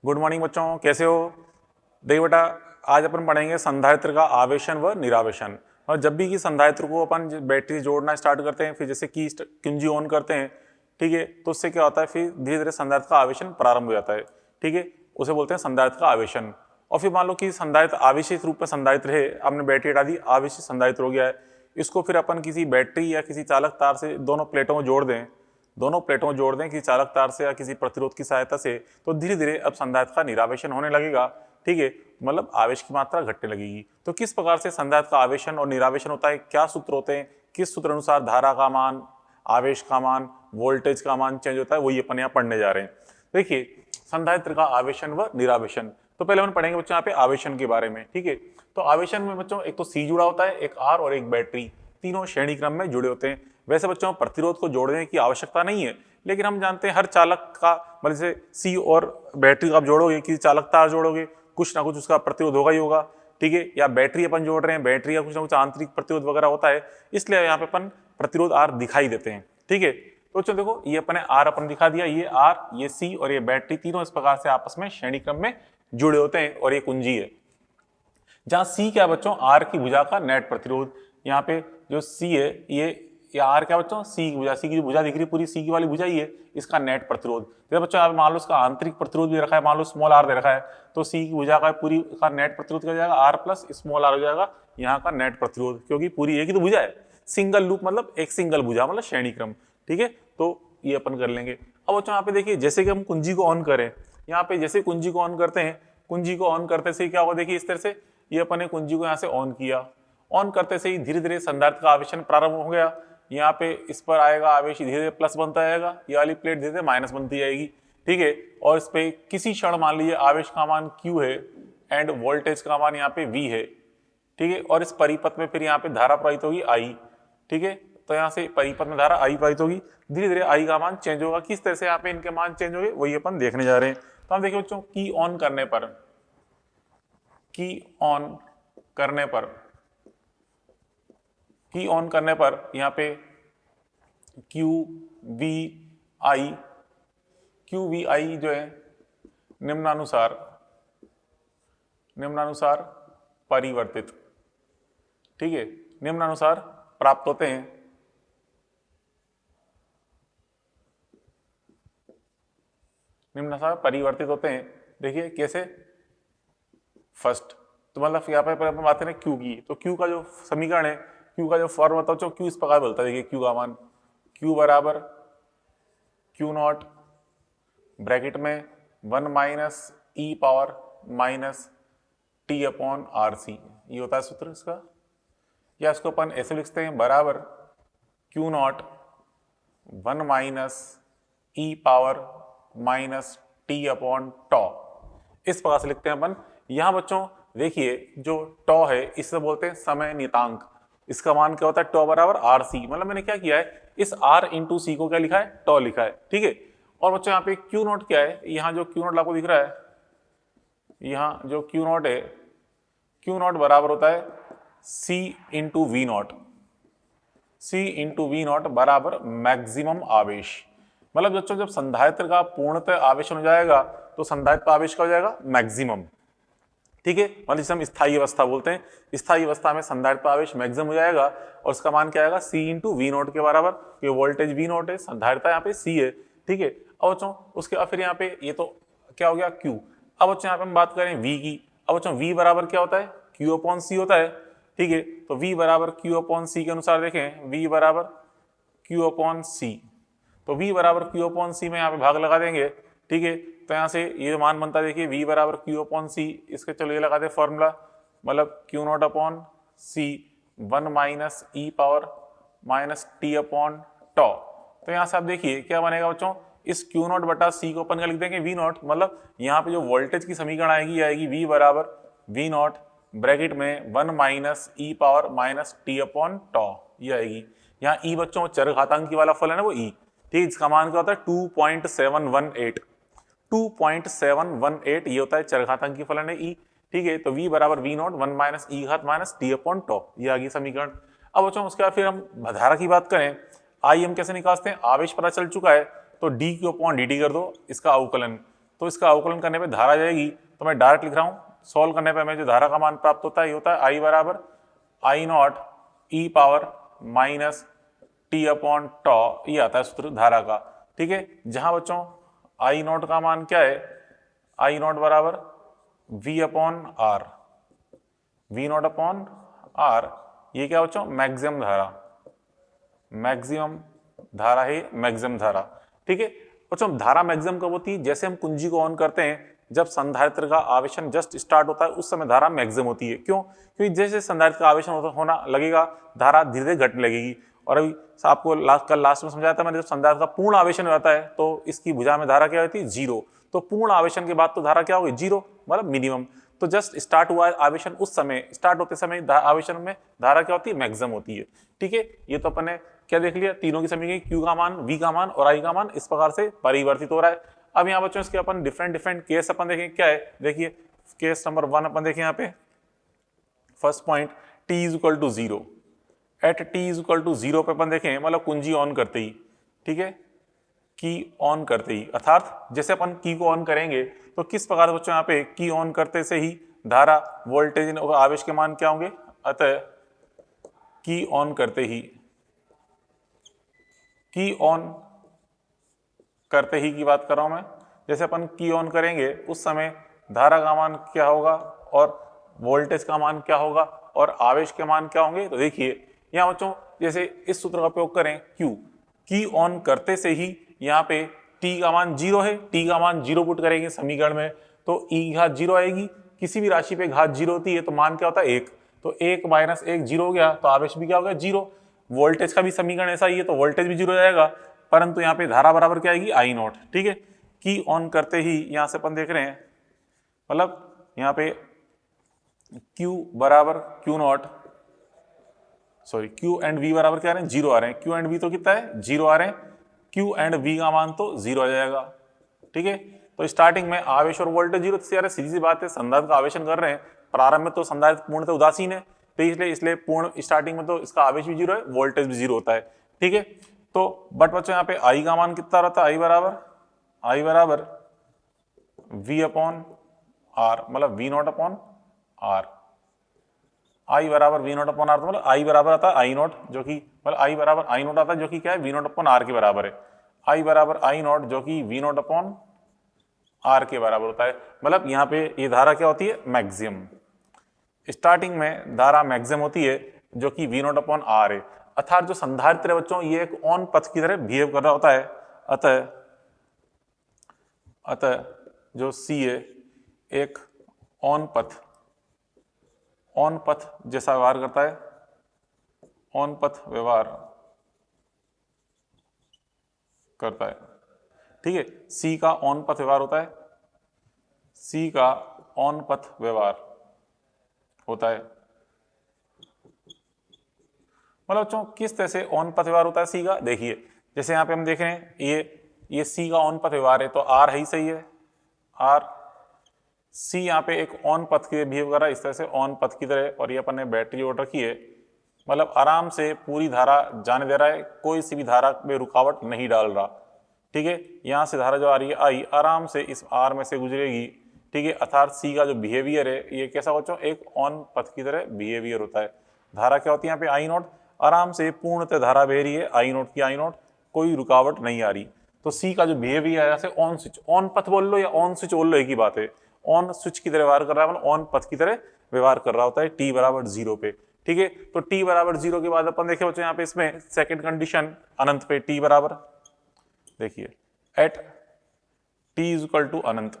Good morning बच्चों, कैसे हो? देखिए बेटा, आज अपन पढ़ेंगे संधारित्र का आवेशन व निरावेशन। और जब भी कि संधारित्र को अपन बैटरी जोड़ना स्टार्ट करते हैं, फिर जैसे की कुंजी ऑन करते हैं, ठीक है, तो उससे क्या होता है, फिर धीरे धीरे संधारित्र का आवेशन प्रारंभ हो जाता है। ठीक है, उसे बोलते हैं संधारित्र का आवेशन। और फिर मान लो कि संधारित्र आवेशित रूप में संधारित्र है, आपने बैटरी हटा दी, आवेशित संधारित्र हो गया है। इसको फिर अपन किसी बैटरी या किसी चालक तार से दोनों प्लेटों को जोड़ दें, किसी चालक तार से या किसी प्रतिरोध की सहायता से, तो धीरे धीरे अब संधारित्र का निरावेशन होने लगेगा। ठीक है, मतलब आवेश की मात्रा घटने लगेगी। तो किस प्रकार से संधारित्र का आवेशन और निरावेशन होता है, क्या सूत्र होते हैं, किस सूत्र अनुसार धारा का मान, आवेश का मान, वोल्टेज का मान चेंज होता है, वही अपन यहाँ पढ़ने जा रहे हैं। देखिए, संधारित्र का आवेशन व निरावेशन। तो पहले हम पढ़ेंगे बच्चों यहाँ पे आवेशन के बारे में। ठीक है, तो आवेशन में बच्चों एक तो सी जुड़ा होता है, एक आर और एक बैटरी, तीनों श्रेणी क्रम में जुड़े होते हैं। वैसे बच्चों प्रतिरोध को जोड़ने की आवश्यकता नहीं है, लेकिन हम जानते हैं हर चालक का, मतलब जैसे सी और बैटरी आप जोड़ोगे, किसी चालक तार जोड़ोगे, कुछ ना कुछ उसका प्रतिरोध होगा ही होगा। ठीक है, या बैटरी अपन जोड़ रहे हैं, बैटरी का कुछ ना कुछ आंतरिक प्रतिरोध वगैरह होता है, इसलिए यहाँ पे अपन प्रतिरोध आर दिखाई देते हैं। ठीक है, तो चलो देखो, ये अपन आर अपन दिखा दिया, ये आर, ये सी और ये बैटरी, तीनों इस प्रकार से आपस में श्रेणी क्रम में जुड़े होते हैं। और ये कुंजी है, जहां सी क्या बच्चों, आर की भुजा का नेट प्रतिरोध। यहाँ पे जो सी है, ये आर क्या बच्चों, सी की भुजा, सी की जो भुजा दिख रही है पूरी सी की वाली भुजा ही है, इसका नेट प्रतिरोध। जैसे बच्चों आप मान लो इसका आंतरिक प्रतिरोध भी रखा है, मान लो स्मॉल आर दे रखा है, तो सी की भुजा का पूरी का नेट प्रतिरोध क्या हो जाएगा, आर प्लस स्मॉल आर हो जाएगा यहाँ का नेट प्रतिरोध, क्योंकि पूरी एक ही तो भुजा है, सिंगल लूप मतलब एक सिंगल भुजा मतलब श्रेणी क्रम। ठीक है, तो ये अपन कर लेंगे। अब बच्चों यहाँ पे देखिए, जैसे कि हम कुंजी को ऑन करें, यहाँ पे जैसे कुंजी को ऑन करते हैं, कुंजी को ऑन करते से क्या होगा, देखिए इस तरह से ये अपन ने कुंजी को यहाँ से ऑन किया, ऑन करते से ही धीरे धीरे संधारित्र का आवेशन प्रारंभ हो गया। यहाँ पे इस पर आएगा आवेश, धीरे धीरे प्लस बनता जाएगा, ये वाली प्लेट धीरे धीरे माइनस बनती जाएगी। ठीक है, और इस पे किसी क्षण मान लीजिए आवेश का मान Q है एंड वोल्टेज का मान यहाँ पे V है। ठीक है, और इस परिपथ में फिर यहाँ पे धारा प्रवाहित होगी I। ठीक है, तो यहाँ से परिपथ में धारा I प्रवाहित होगी, धीरे धीरे I का मान चेंज होगा। किस तरह से यहाँ पे इनके मान चेंज होंगे वही अपन देखने जा रहे हैं। तो हम देखिए बच्चों, की ऑन करने पर, की ऑन करने पर यहाँ पे क्यू वी आई जो है निम्नानुसार परिवर्तित, ठीक है, निम्नानुसार प्राप्त होते हैं। निम्नानुसार परिवर्तित होते हैं। देखिए कैसे, फर्स्ट तो मतलब यहाँ पे अपन बात करें क्यू की, तो क्यू का जो समीकरण है, क्यू का जो फॉर्म होता है, क्यू इस प्रकार बोलता है। देखिए क्यू का मान, क्यू बराबर क्यू नॉट ब्रैकेट में 1 minus e power minus T upon R C, ये होता है सूत्र इसका। या इसको अपन ऐसे लिखते हैं, बराबर Q naught 1 minus e power minus T upon tau, इस प्रकार से लिखते हैं अपन। यहां बच्चों देखिए, जो टॉ है इसे बोलते हैं समय नियतांक, इसका मान क्या होता है, टॉ बराबर आर सी। मतलब मैंने क्या किया है, इस आर इंटू सी को क्या लिखा है, टॉ लिखा है। ठीक है, और बच्चों यहाँ पे क्यू नॉट क्या है, यहाँ जो क्यू नॉट आपको दिख रहा है, यहाँ जो क्यू नॉट है, क्यू नॉट बराबर होता है C into V naught, C into V naught बराबर मैक्सिमम आवेश। मतलब बच्चों जब संधारित्र का पूर्णतः आवेशन हो जाएगा तो संधारित्र का आवेश क्या हो जाएगा, मैक्सिमम। ठीक है, मतलब जिसे हम स्थायी अवस्था बोलते हैं, स्थायी अवस्था में संधारित्र का आवेश मैक्सिमम हो जाएगा और उसका मान क्या आएगा, सी इंटू वी नॉट के बराबर। ये वोल्टेज वी नॉट है, संधारित्र यहाँ पे सी है। ठीक है, अब बच्चों उसके बाद फिर यहाँ पे ये तो क्या हो गया क्यू। अब बच्चों यहाँ पे हम बात करें वी की। अब बच्चों वी बराबर क्या होता है, क्यू अपॉन सी होता है। ठीक है, तो वी बराबर क्यू अपॉन सी के अनुसार देखें, वी बराबर क्यू अपॉन सी, तो वी बराबर क्यू अपॉन सी में यहाँ पे भाग लगा देंगे। ठीक है, तो यहाँ से ये मान बनता है, देखिए वी बराबर क्यू अपॉन सी, इसके चलो ये लगा दे फॉर्मूला, मतलब Q naught upon C 1 minus e power minus T upon tau. तो यहाँ से आप देखिए क्या बनेगा बच्चों, इस क्यू नॉट बटा सी को अपन का लिख देंगे वी नॉट। मतलब यहाँ पे जो वोल्टेज की समीकरण आएगी वी बराबर वी नॉट ब्रैकेट में 1 minus e power minus T upon tau, ये आएगी। यहाँ ई बच्चों चरघातांकी वाला फलन है वो ई। ठीक है, इसका मान क्या होता है 2.718, 2.718 ये होता है चरघातांकी फलन है ई। ठीक है, तो v बराबर वी नॉट 1 माइनस ई घात माइनस टी अपॉन टॉ, ये आ गई समीकरण। अब बच्चों उसके बाद फिर हम धारा की बात करें, आई हम कैसे निकालते हैं, आवेश पता चल चुका है तो D Q upon D T कर दो इसका अवकलन। तो इसका अवकलन करने पे धारा जाएगी, तो मैं डायरेक्ट लिख रहा हूँ, सॉल्व करने पे हमें जो धारा का मान प्राप्त होता है ये होता है आई बराबर I naught e power minus T upon tau, ये आता है सूत्र धारा का। ठीक है, जहां बच्चों आई नॉट का मान क्या है, आई नॉट बराबर V upon R, V naught upon R, ये क्या बच्चों मैक्सिमम धारा, मैक्सिमम धारा है मैक्सिमम धारा। ठीक है बच्चों, धारा मैक्सिमम कब होती है, जैसे हम कुंजी को ऑन करते हैं, जब संधारित्र का आवेशन जस्ट स्टार्ट होता है उस समय धारा मैक्सिमम होती है। क्यों? क्योंकि जैसे संधारित्र का आवेशन होना लगेगा धारा धीरे धीरे घटने लगेगी। और अभी आपको कल लास्ट में समझाया था मैंने, जब संधारित्र का पूर्ण आवेशन रहता है तो इसकी भुजा में धारा क्या होती है, जीरो। तो पूर्ण आवेशन के बाद तो धारा क्या होगी, जीरो, मतलब मिनिमम। तो जस्ट स्टार्ट हुआ आवेशन उस समय, स्टार्ट होते समय आवेशन में धारा क्या होती है, मैक्सिमम होती है। ठीक है, ये तो अपन ने क्या देख लिया, तीनों की समीकरण, क्यू का मान, वी का मान और आई का मान इस प्रकार से परिवर्तित हो रहा है। अब यहाँ बच्चों इसके अपन डिफरेंट केस अपन देखेंगे क्या है। देखिए केस नंबर 1 अपन देखें यहाँ पे, first point T is equal to zero, at T is equal to zero पे अपन देखें, मतलब कुंजी ऑन करते ही, ठीक है, की ऑन करते ही, अर्थात जैसे अपन की को ऑन करेंगे तो किस प्रकार बच्चों यहाँ पे की ऑन करते से ही धारा, वोल्टेज और आवेश के मान क्या होंगे, अतः की ऑन करते ही, की ऑन करते ही की बात कर रहा हूं मैं, जैसे अपन की ऑन करेंगे उस समय धारा का मान क्या होगा और वोल्टेज का मान क्या होगा और आवेश के मान क्या होंगे। तो देखिए यहाँ बच्चों जैसे इस सूत्र का उपयोग करें, क्यू की ऑन करते से ही यहाँ पे टी का मान जीरो है, टी का मान जीरो पुट करेंगे समीकरण में तो ई की घात जीरो आएगी। किसी भी राशि पे घात जीरो होती है तो मान क्या होता है, एक, तो एक माइनस एक जीरो हो गया, तो आवेश भी क्या हो गया, जीरो। वोल्टेज का भी समीकरण ऐसा ही है तो वोल्टेज भी जीरो जाएगा, परंतु यहाँ पे धारा बराबर क्या आएगी, आई नॉट। ठीक है, की ऑन करते ही यहाँ से अपन देख रहे हैं, मतलब यहाँ पे Q बराबर Q not, sorry Q and V बराबर क्या आ रहे हैं, जीरो आ रहे हैं। Q एंड V तो कितना है, जीरो आ रहे हैं। Q एंड V का मान तो जीरो आ जाएगा। ठीक है, तो स्टार्टिंग में आवेश और वोल्टेज जीरो से, सीधी सी बात है, संधारित्र का आवेशन कर रहे हैं, प्रारंभ में तो संधारित्र पूर्णतः उदासीन है, तो इसलिए पूर्ण स्टार्टिंग में तो इसका आवेश भी जीरो है, वोल्टेज भी जीरो होता है। ठीक है, तो बट बच्चों यहाँ पे आई का मान कितना रहता है, आई बराबर V अपॉन आर, मतलब V नॉट अपॉन आर, आई बराबर V नॉट अपॉन आर, तो मतलब आई बराबर आता है आई नॉट, जो कि मतलब आई बराबर आई नॉट आता है जो कि क्या है, V नॉट अपॉन आर के बराबर है। आई बराबर आई नॉट जो कि V नॉट अपॉन आर के बराबर होता है। मतलब यहाँ पे ये धारा क्या होती है, मैक्सिमम। स्टार्टिंग में धारा मैक्सिमम होती है जो कि V नॉट अपॉन आर है, अर्थात जो संधारित्र है बच्चों ये एक ऑन पथ की तरह बिहेव कर रहा होता है। अतः जो C है एक ऑन पथ जैसा व्यवहार करता है, ऑन पथ व्यवहार करता है। ठीक है, C का ऑन पथ व्यवहार होता है, C का ऑन पथ व्यवहार होता है। मतलब बच्चों किस तरह से ऑन पथ व्यवहार होता है C का, देखिए जैसे यहाँ पे हम देख रहे हैं ये C का ऑन पथ व्यवहार है तो R है ही सही है, R C यहाँ पे एक ऑन पथ की बिहेव कर रहा है इस तरह से, ऑन पथ की तरह, और ये अपन ने बैटरी जोड़ रखी है, मतलब आराम से पूरी धारा जाने दे रहा है, कोई सी भी धारा में रुकावट नहीं डाल रहा। ठीक है, यहाँ से धारा जो आ रही है आई आराम से इस R में से गुजरेगी। ठीक है, अर्थात C का जो बिहेवियर है ये कैसा बच्चों, एक ऑन पथ की तरह बिहेवियर होता है। धारा क्या होती है यहाँ पे, आई नॉट, आराम से पूर्णतः धारा बह रही है, आई नॉट की आई नॉट, कोई रुकावट नहीं आ रही। तो C का जो बिहेवियर है जैसे ऑन स्विच, ऑन पथ बोल लो या ऑन स्विच बोल लो एक ही बात है, ऑन स्विच की तरह व्यवहार कर रहा है, मतलब ऑन पथ की तरह व्यवहार कर रहा होता है t बराबर जीरो पे। ठीक है, तो t बराबर जीरो के बाद अपन देखे बच्चों यहाँ पे इसमें सेकंड कंडीशन अनंत पे t बराबर, देखिए at t is equal to अनंत,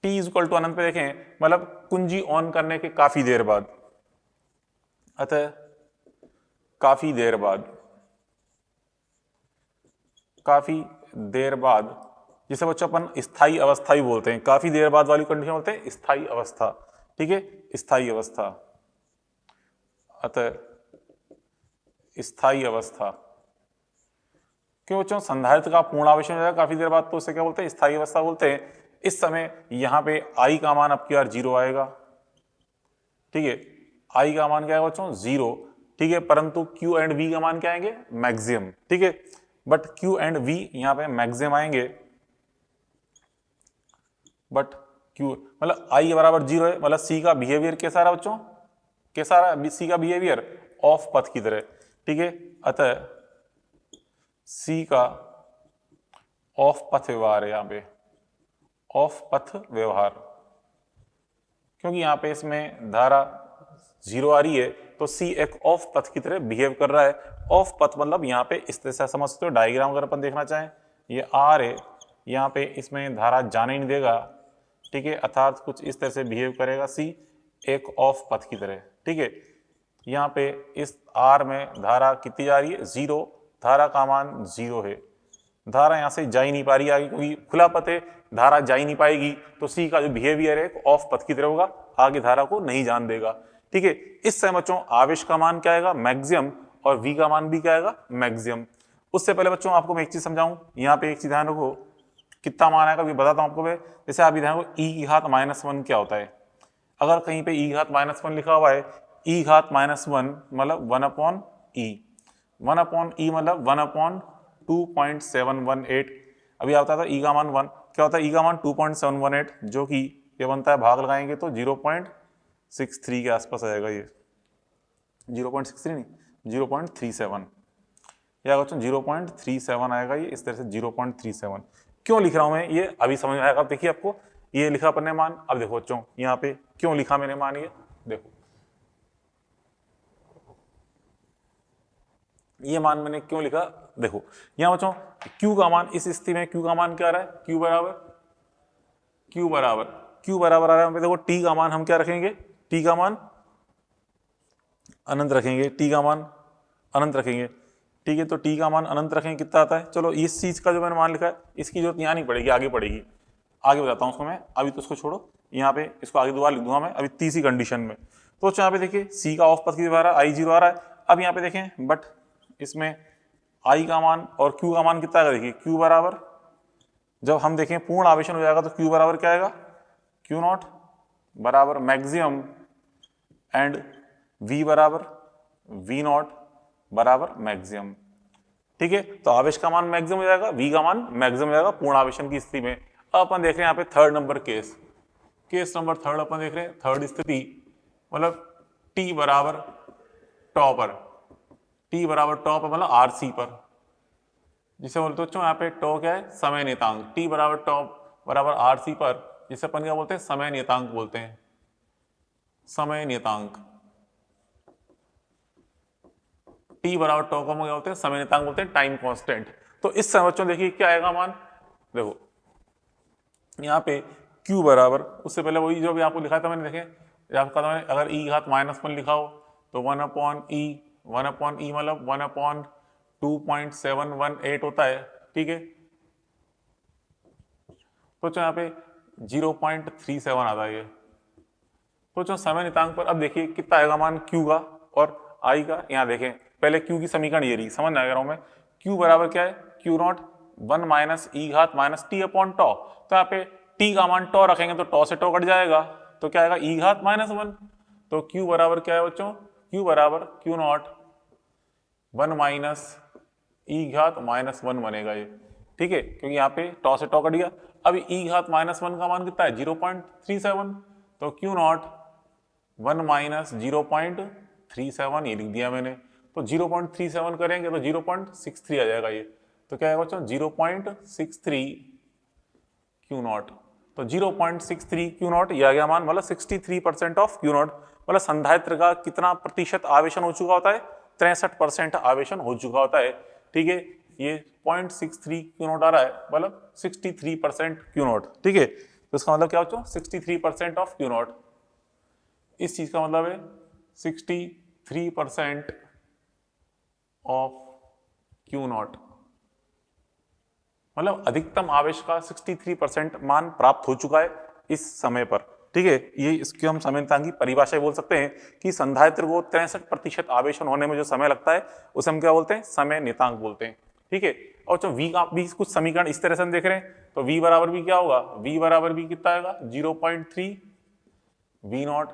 t इज इक्वल टू अनंत पे देखें, मतलब कुंजी ऑन करने के काफी देर बाद, अतः काफी देर बाद जिसे बच्चों अपन स्थायी अवस्था भी बोलते हैं, काफी देर बाद वाली कंडीशन बोलते हैं स्थायी अवस्था। ठीक है, स्थायी अवस्था, अतः स्थायी अवस्था, क्यों बच्चों, संधारित्र का पूर्ण आवेशन हो जाएगा काफी देर बाद तो उसे क्या बोलते हैं, स्थायी अवस्था बोलते हैं। इस समय यहाँ पे आई का मान अब की बार जीरो आएगा। ठीक है, आई का मान क्या है बच्चों, जीरो। ठीक है, परंतु Q एंड V का मान क्या आएंगे, मैक्सिमम। ठीक है, बट Q एंड V यहाँ पे मैक्सिमम आएंगे, बट क्यू मतलब आई बराबर 0 है, मतलब सी का बिहेवियर कैसा रहा बच्चों, कैसा रहा सी का बिहेवियर, ऑफ पथ की तरह, ठीक है। अतः सी का ऑफ पथ व्यवहार है यहाँ पे, ऑफ पथ व्यवहार, क्योंकि यहाँ पे इसमें धारा 0 आ रही है तो सी एक ऑफ पथ की तरह बिहेव कर रहा है। ऑफ पथ मतलब यहाँ पे इस तरह से समझ सकते हो, डायग्राम अगर अपन देखना चाहें, ये आर है, यहाँ पे इसमें धारा जाने ही नहीं देगा, ठीक है, अर्थात कुछ इस तरह से बिहेव करेगा सी एक ऑफ पथ की तरह, ठीक है। यहाँ पे इस आर में धारा कितनी जा रही है, 0, धारा का मान 0 है, धारा यहाँ से जा ही नहीं पा रही आगे क्योंकि खुला पथ है, धारा जा ही नहीं पाएगी, तो सी का जो बिहेवियर है ऑफ पथ की तरह होगा, आगे धारा को नहीं जान देगा, ठीक है। इस समय बच्चों आवेश का मान क्या आएगा, मैक्सिमम, और वी का मान भी क्या आएगा, मैक्सिमम। उससे पहले बच्चों आपको मैं एक चीज समझाऊं, यहाँ पे एक चीज ध्यान रखो, कितना मान आएगा ये बताता हूं आपको मैं। जैसे आप ध्यान रखो ई की घात -1 क्या होता है, अगर कहीं पे ई घात -1 लिखा हुआ है, ई घात -1 मतलब 1/e, 1/e मतलब 1/2.718। अभी आता था ई का मान 1, क्या होता है ई का मान 2.718, जो कि ये बनता है, भाग लगाएंगे तो 0.63 के आसपास आएगा, ये 0.63 नहीं 0.37, या क्वेश्चन 0.37 आएगा, ये इस तरह से 0.37। क्यों लिख रहा हूं मैं ये अभी समझ में आएगा। अब देखिए आपको ये लिखा अपन ने मान, अब देखो बच्चों यहाँ पे क्यों लिखा मैंने मान, ये देखो ये मान मैंने क्यों लिखा, देखो यहाँ बच्चों Q का मान, इस स्थिति में Q का मान क्या आ रहा है, Q बराबर आ रहा है, देखो T का मान हम क्या रखेंगे, T का मान अनंत रखेंगे, T का मान अनंत रखेंगे, ठीक है। तो T का मान अनंत रखेंगे, कितना आता है, चलो इस चीज का जो मैंने मान लिखा है इसकी जरूरत यहाँ नहीं पड़ेगी, आगे पड़ेगी, आगे बताता हूँ उसको मैं, अभी तो उसको छोड़ो, यहाँ पे इसको आगे दोबारा लिख दूंगा मैं अभी तीसरी कंडीशन में। तो यहाँ पे देखिए सी का ऑफ पथ की द्वारा I0 आ रहा है, अब यहाँ पे देखें बट इसमें I का मान और Q का मान कितना आएगा, देखिए Q बराबर, जब हम देखें पूर्ण आवेशन हो जाएगा तो Q बराबर क्या आएगा, Q0 बराबर मैक्सिमम एंड V बराबर V0 बराबर मैक्सिमम, ठीक है। तो आवेश का मान मैक्सिमम हो जाएगा, V का मान मैक्सिमम हो जाएगा पूर्ण आवेशन की स्थिति में। अब अपन देख रहे हैं यहाँ पे third number case number third अपन देख रहे हैं, थर्ड स्थिति मतलब T बराबर टॉपर, T बराबर टॉप मतलब RC पर, जिसे बोलते हो यहाँ पे टॉ क्या है, समय नियतांक, T बराबर टॉप बराबर RC पर, जिसे अपन क्या बोलते हैं, समय नियतांक बोलते हैं, समय नियतांक। T बराबर टॉ को क्या बोलते हैं, समय नियतांक बोलते हैं, टाइम कांस्टेंट। तो इस समय बच्चों देखिए क्या आएगा मान, देखो यहाँ पे Q बराबर, उससे पहले वही जो भी आपको लिखा था मैंने, देखें आपका मैंने अगर E घात -1 लिखा हो तो 1/e मतलब 1/2.718 होता है, ठीक है। तो यहाँ पे 0.37 आता है ये। तो समय नियतांक पर अब देखिए कितना आएगा मान Q का और I का, यहाँ देखें पहले Q की समीकरण ये रही, समझ में आ गया मैं, Q बराबर क्या है, Q0 1 - e घात -t अपॉन टॉ, तो यहाँ पे t का मान टॉ रखेंगे तो टॉ से टॉ कट जाएगा, तो क्या आएगा e घात -1, तो Q बराबर क्या है बच्चों, Q बराबर Q0 1 - e घात -1 बनेगा ये, ठीक है, क्योंकि यहाँ पे टॉ से टॉ कट गया। अब e घात -1 का मान कितना है, 0.37, तो Q0 1 - 0.37 ये लिख दिया मैंने, तो 0.37 करेंगे तो 0.63 आ जाएगा ये, तो क्या है बच्चों 0.63 Q0, तो 0.63 Q0 ये आ गया मान, मतलब 63% ऑफ Q0, मतलब संधारित्र का कितना प्रतिशत आवेशन हो चुका होता है, 63% आवेशन हो चुका होता है, ठीक है। ये 0.63 Q0 आ रहा है, मतलब 63% Q0, ठीक है। तो इसका मतलब क्या बच्चों, 63% ऑफ Q0, इस चीज का मतलब है 63% ऑफ Q0, मतलब अधिकतम आवेश का 63% मान प्राप्त हो चुका है इस समय पर, ठीक है। ये इसकी हम समय नियतांक की परिभाषा बोल सकते हैं कि संधारित्र को 63% आवेशन होने में जो समय लगता है उसे हम क्या बोलते हैं, समय नियतांक बोलते हैं, ठीक है। और जो V का भी कुछ समीकरण इस तरह से हम देख रहे हैं, तो V बराबर भी क्या होगा, V बराबर भी कितना आएगा 0.3 V0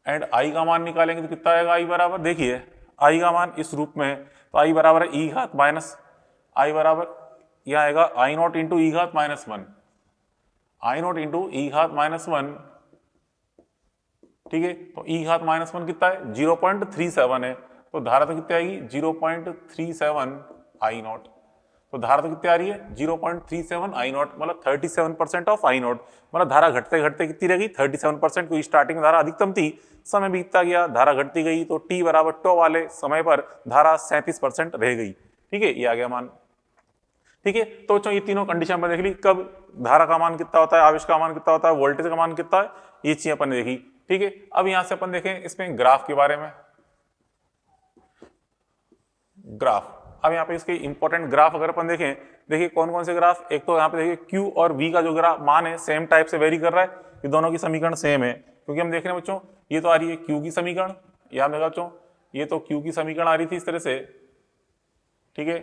एंड I का मान निकालेंगे तो कितना आएगा I बराबर, देखिए I का मान इस रूप में है तो I बराबर है e घात माइनस, I बराबर यह आएगा I0 इंटू ई घात -1, आई नॉट इंटू ई घात -1, ठीक है। तो ई घात -1 कितना है, 0.37 है, तो धारा तो कितनी आएगी 0.37 आई नॉट। तो धारा तो कितनी आ रही है 0.37 आई नॉट, मतलब 37% ऑफ आई नॉट, मतलब धारा घटते घटते कितनी रहेगी 37%, क्योंकि स्टार्टिंग में धारा अधिकतम थी, समय बीतता गया, धारा घटती गई, तो टी बराबर टो वाले समय पर धारा 37% रह गई, ठीक है, ये आ गया मान, ठीक है। तो बच्चों ये तीनों कंडीशन पर देख ली, कब धारा का मान कितना होता है, आवेश का मान कितना होता है, वोल्टेज का मान कितना है, ये चीजें अपन ने देखी, ठीक है। अब यहां से अपन देखें इसमें ग्राफ के बारे में, ग्राफ, अब यहाँ पे इसके इंपॉर्टेंट ग्राफ अगर अपन देखें, देखिए कौन कौन से ग्राफ, एक तो यहाँ पे देखिए Q और V का जो ग्राफ मान है सेम टाइप से वेरी कर रहा है, ये दोनों की समीकरण सेम है, क्योंकि हम देख रहे हैं बच्चों ये तो आ रही है Q की समीकरण, यहाँ देखा बच्चों ये तो Q की समीकरण आ रही थी इस तरह से, ठीक है,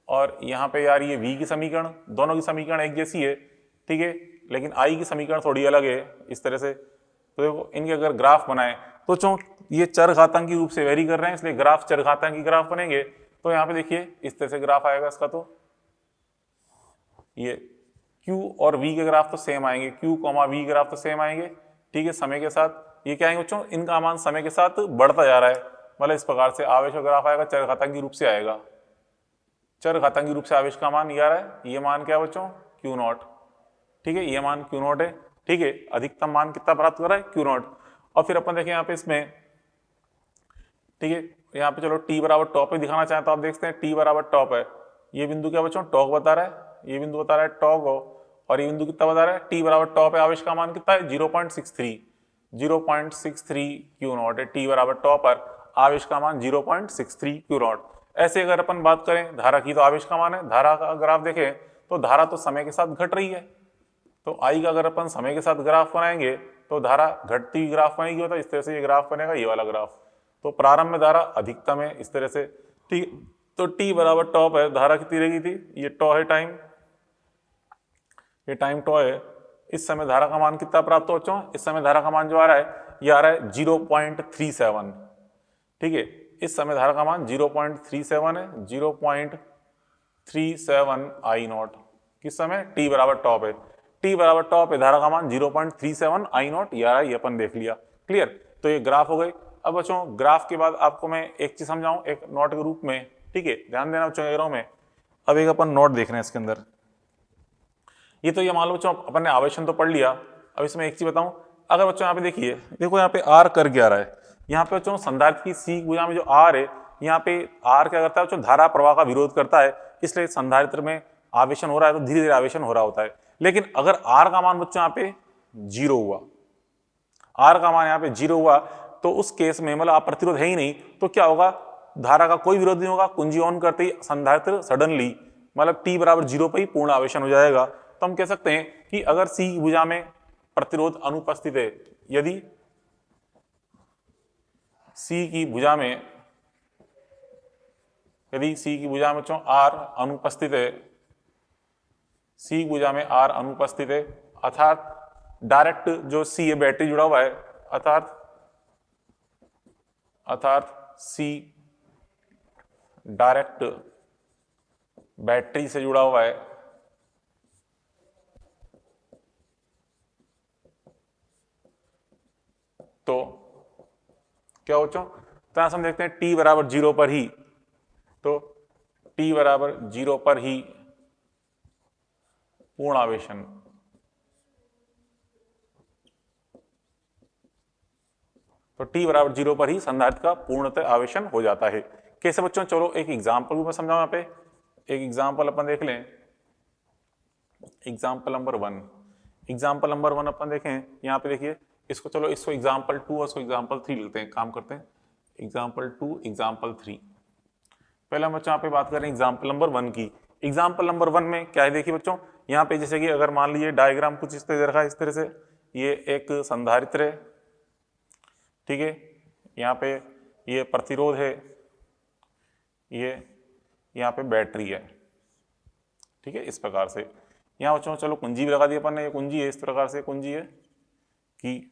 और यहाँ पे आ रही है V की समीकरण, दोनों की समीकरण एक जैसी है, ठीक है, लेकिन I की समीकरण थोड़ी अलग है इस तरह से। तो देखो इनके अगर ग्राफ बनाए तो चो ये चरघातांकी रूप से वेरी कर रहे हैं, इसलिए ग्राफ चरघातांकी ग्राफ बनेंगे। तो यहाँ पे देखिए इस तरह से ग्राफ आएगा इसका, तो ये Q और V के ग्राफ तो सेम आएंगे, Q, V ग्राफ तो सेम आएंगे, ठीक है, समय के साथ ये क्या आएंगे बच्चों, इनका मान समय के साथ बढ़ता जा रहा है, मतलब इस प्रकार से आवेश का ग्राफ आएगा, चरघातांकी रूप से आएगा, चरघातांकी रूप से आवेश का मान ये आ रहा है, ये मान क्या है बच्चों Q नॉट, ठीक है, ये मान Q नॉट है, ठीक है, अधिकतम मान कितना प्राप्त कर रहा है Q नॉट। और फिर अपन देखें यहाँ पे इसमें, ठीक है, यहाँ पे चलो टी बराबर टॉप पे दिखाना चाहें तो आप देखते हैं टी बराबर टॉप है, ये बिंदु क्या बच्चों टॉक बता रहा है, ये बिंदु बता रहा है टॉक हो, और ये बिंदु कितना बता रहा है टी बराबर टॉप है, आवेश का मान कितना है 0.63 क्यू नॉट है, टी बराबर टॉप पर आवेश का मान 0.63 क्यू नॉट। ऐसे अगर अपन बात करें धारा की, तो आवेश का मान है, धारा का ग्राफ देखें तो धारा तो समय के साथ घट रही है, तो आई का अगर अपन समय के साथ ग्राफ बनाएंगे तो धारा घटती हुई ग्राफ बनेगी, तो इस तरह से ये ग्राफ बनेगा, ये वाला ग्राफ। तो प्रारंभ में धारा अधिकतम है इस तरह से, ठीक, तो टी बराबर टॉप है, धारा कितनी रहेगी थी, ये टॉ है टाइम, ये टाइम टॉ है, इस समय धारा का मान कितना प्राप्त हो बच्चों, इस समय धारा का मान जो आ रहा है ये आ रहा है 0.37, ठीक है, इस समय धारा का मान 0.37 है, 0.37 आई नॉट, किस समय टी बराबर टॉप है, टी बराबर टॉप है, धारा का मान 0.37 आई नॉट, ये आ रहा है, ये अपन देख लिया, क्लियर। तो ये ग्राफ हो गए। अब बच्चों ग्राफ के बाद आपको मैं एक चीज समझाऊं एक नोट के रूप में, ठीक है, ध्यान देना बच्चों एरो में। अब एक अपन नोट देख रहे हैं इसके अंदर, ये तो ये मान लो बच्चों अपन ने आवेशन तो पढ़ लिया। अब इसमें एक चीज बताऊं, अगर बच्चों यहाँ पे देखिए, देखो यहाँ पे आर कर क्या रहा है, यहाँ पे बच्चों संधारित्र की सी भुजा में जो आर है, यहाँ पे आर क्या करता है बच्चों, धारा प्रवाह का विरोध करता है, इसलिए संधारित्र में आवेशन हो रहा है, तो धीरे धीरे आवेशन हो रहा होता है। लेकिन अगर आर का मान बच्चों यहाँ पे 0 हुआ, आर का मान यहाँ पे 0 हुआ, तो उस केस में मतलब आप प्रतिरोध है ही नहीं, तो क्या होगा, धारा का कोई विरोध नहीं होगा, कुंजी ऑन करते ही संधारित्र सडनली मतलब टी बराबर 0 पर ही पूर्ण आवेशन हो जाएगा। तो हम कह सकते हैं कि अगर सी की भुजा में प्रतिरोध अनुपस्थित है, यदि सी की भुजा में, यदि सी की भुजा में बच्चों आर अनुपस्थित है, सी की भुजा में आर अनुपस्थित है, अर्थात डायरेक्ट जो सी है बैटरी जुड़ा हुआ है, अर्थात सी डायरेक्ट बैटरी से जुड़ा हुआ है, तो क्या हो बच्चों, तो यहां से हम देखते हैं टी बराबर 0 पर ही, तो टी बराबर 0 पर ही पूर्ण आवेशन, तो टी बराबर 0 पर ही संधारित्र का पूर्णतः आवेशन हो जाता है। कैसे बच्चों, चलो एक एग्जांपल भी मैं समझाऊं, यहाँ पे एक एग्जांपल अपन देख लें, एग्जांपल नंबर 1, एग्जांपल नंबर 1 अपन देखें, यहाँ पे देखिए इसको, चलो इसको एग्जांपल 2 और इसको एग्जांपल 3 लेते हैं, काम करते हैं एग्जांपल 2 एग्जांपल 3। पहले हम बच्चों यहाँ पे बात करें एग्जांपल नंबर 1 की। एग्जांपल नंबर 1 में क्या है, देखिए बच्चों यहाँ पे जैसे कि अगर मान लीजिए डायग्राम कुछ इस तरह रखा है, इस तरह से ये एक संधारित्र है, ठीक है, यहाँ पे ये प्रतिरोध है, ये यहाँ पे बैटरी है, ठीक है, इस प्रकार से। यहाँ बच्चों चलो कुंजी भी लगा दी अपन ने, ये कुंजी है, इस प्रकार से कुंजी है कि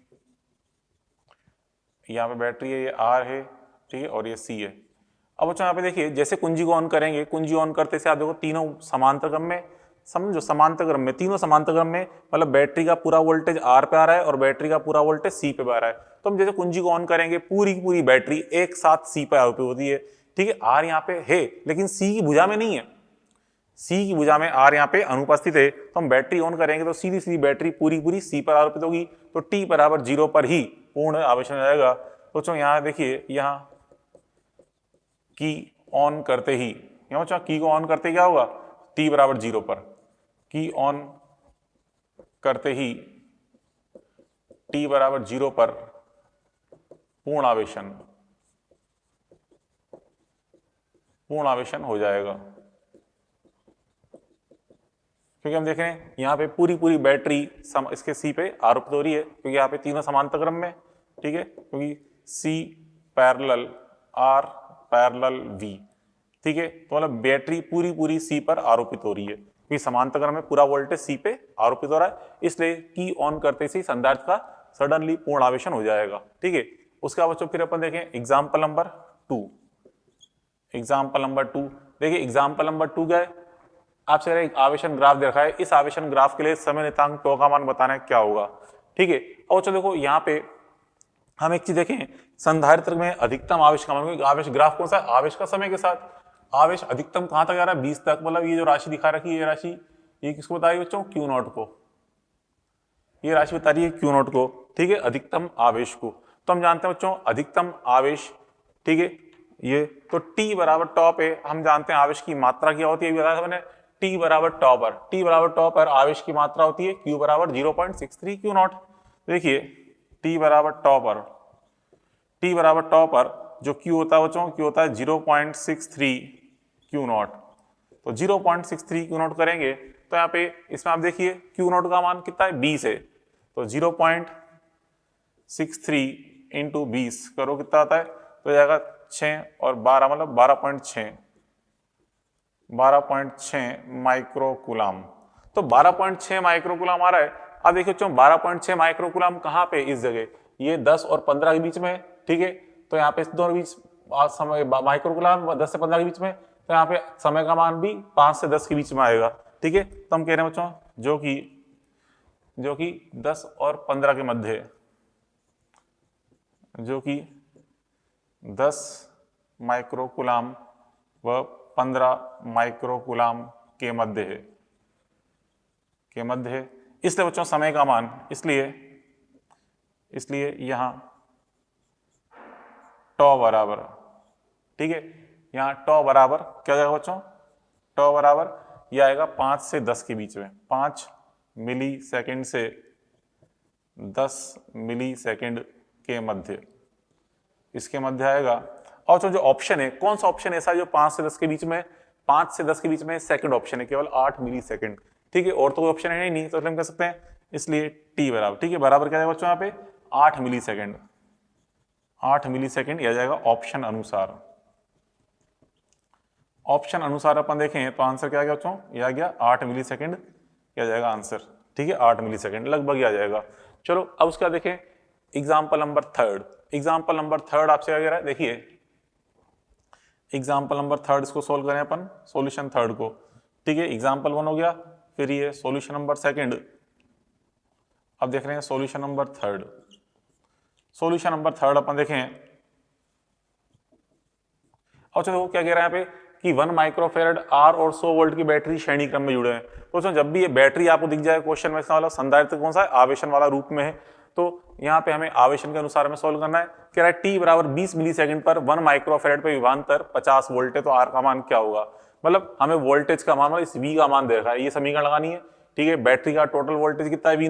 यहाँ पे बैटरी है, ये आर है, ठीक है, और ये सी है। अब बच्चों यहाँ पे देखिए जैसे कुंजी को ऑन करेंगे, कुंजी ऑन करते से आप देखो तीनों समांतर क्रम में समझो समांतर क्रम में, तीनों समांतर क्रम में, मतलब बैटरी का पूरा वोल्टेज आर पे आ रहा है और बैटरी का पूरा वोल्टेज सी पे आ रहा है। तो हम जैसे कुंजी को ऑन करेंगे, पूरी की पूरी बैटरी एक साथ सी पे आरोपित होती है। ठीक है, आर यहाँ पे है लेकिन सी की भुजा में नहीं है, सी की भुजा में आर यहाँ पे अनुपस्थित है। तो हम बैटरी ऑन करेंगे तो सीधी सीधी बैटरी पूरी पूरी सी पर आरोपित होगी। तो टी बराबर 0 पर ही पूर्ण आवेशन हो जाएगा। तो बच्चों यहाँ देखिए, यहाँ की ऑन करते ही, यहाँ बच्चों की को ऑन करते क्या होगा, टी बराबर 0 पर, की ऑन करते ही टी बराबर 0 पर पूर्ण आवेशन हो जाएगा। क्योंकि हम देख रहे हैं यहाँ पे पूरी पूरी बैटरी इसके सी पे आरोपित हो रही है, क्योंकि यहाँ पे तीनों समांतर क्रम में। ठीक है, क्योंकि C parallel R parallel V. ठीक है, तो मतलब बैटरी पूरी पूरी सी पर आरोपित हो रही है, क्योंकि समांतर क्रम में पूरा वोल्टेज सी पे आरोपित हो रहा है, इसलिए की ऑन करते ही संधारित्र का सडनली पूर्ण आवेशन हो जाएगा। ठीक है, उसके बाद बच्चों फिर अपन देखें एग्जाम्पल नंबर 2। एग्जाम्पल नंबर 2 देखिए, एग्जाम्पल नंबर 2 क्या है, आपसे एक आवेशन ग्राफ दे रखा है, इस आवेशन ग्राफ के लिए समय नियतांक टो का मान बताना है क्या होगा। ठीक है, और चलो देखो यहाँ पे हम एक चीज देखें, संधारित्र में अधिकतम आवेश का मान, आवेश ग्राफ कौन सा है, आवेश का समय के साथ। आवेश अधिकतम कहां तक आ रहा है, 20 तक, मतलब ये जो राशि दिखा रखी है, ये राशि ये किसको बता रही है बच्चों, क्यू नॉट को, ये राशि बता रही है क्यू नॉट को। ठीक है, अधिकतम आवेश को। तो हम जानते हैं बच्चों अधिकतम आवेश, ठीक है, ये तो टी बराबर टॉप है, हम जानते हैं आवेश की मात्रा क्या होती है, बताया था मैंने, टी बराबर टॉप पर, टी बराबर टॉप पर आवेश की मात्रा होती है क्यू बराबर 0.63 क्यू नॉट। देखिए टी बराबर टॉप पर, टी बराबर टॉप पर जो क्यू होता है बच्चों, क्यू होता है 0.63 क्यू नॉट। तो 0.63 क्यू नॉट करेंगे तो यहाँ पे इसमें आप देखिए क्यू नॉट का मान कितना है, 20 है। तो 0.63 इंटू 20 करो कितना आता है, तो जाएगा 6 और 12, मतलब 12.6 माइक्रोकूलम। तो 12.6 माइक्रोकूलम आ रहा है। अब देखिए बच्चों 12.6 माइक्रोकूलम कहाँ पे, इस जगह, ये 10 और 15 के बीच में है। ठीक है, तो यहाँ पे इस दोनों बीच समय माइक्रोकूलम 10 से 15 के बीच में, तो यहाँ पे समय का मान भी 5 से 10 के बीच में आएगा। ठीक है, तो हम कह रहे हैं बच्चों जो कि 10 और 15 के मध्य है, जो कि 10 माइक्रोकूलम व 15 माइक्रोकूलम के मध्य है, इसलिए बच्चों समय का मान, इसलिए यहां टॉ बराबर, ठीक है, यहां टॉ बराबर क्या जाएगा बच्चों, टॉ बराबर यह आएगा 5 से 10 के बीच में, 5 मिली सेकेंड से 10 मिली सेकेंड के मध्य, इसके मध्य आएगा। और जो ऑप्शन है, कौन सा ऑप्शन ऐसा है जो 5 से 10 के बीच में, 5 से 10 के बीच में सेकंड ऑप्शन है, केवल 8 मिली सेकंड। ठीक है, और तो कोई ऑप्शन है नहीं, तो हम कह सकते हैं, इसलिए टी बराबर, ठीक है, बराबर क्या जाएगा बच्चों यहाँ पे 8 मिली सेकंड, 8 मिली सेकंड यह जाएगा ऑप्शन अनुसार। ऑप्शन अनुसार अपन देखें तो आंसर क्या आ गया बच्चों, यह आ गया 8 मिली सेकंड, क्या जाएगा आंसर। ठीक है, 8 मिली सेकंड लगभग आ जाएगा। चलो अब उसका देखें एग्जाम्पल नंबर 3। एग्जाम्पल नंबर 3 आपसे क्या कह रहा है, देखिए एग्जाम्पल नंबर 3 इसको सोल्व करें अपन, सॉल्यूशन 3 को। ठीक है, एग्जाम्पल 1 हो गया, फिर ये सॉल्यूशन नंबर 2। अब देख रहे हैं सॉल्यूशन नंबर 3। सॉल्यूशन नंबर 3 अपन देखें, और चलो क्या कह रहा है यहाँ पे कि 1 माइक्रोफेरेड आर और 100 वोल्ट की बैटरी श्रेणी क्रम में जुड़े हैं। तो जब भी ये बैटरी आपको दिख जाए क्वेश्चन में, इसका मतलब संधारित्र कौन सा है, आवेशन वाला रूप में है। तो यहाँ पे हमें आवेशन के अनुसार में सोल्व करना है। कह रहा है टी बराबर 20 मिली सेकंड पर 1 माइक्रोफेरेड पे विभवांतर 50 वोल्ट है, तो आर का मान क्या होगा। मतलब हमें वोल्टेज का मान, मतलब इस वी का मान दे रखा है, ये समीकरण लगानी है। ठीक है, बैटरी का टोटल वोल्टेज कितना है, वी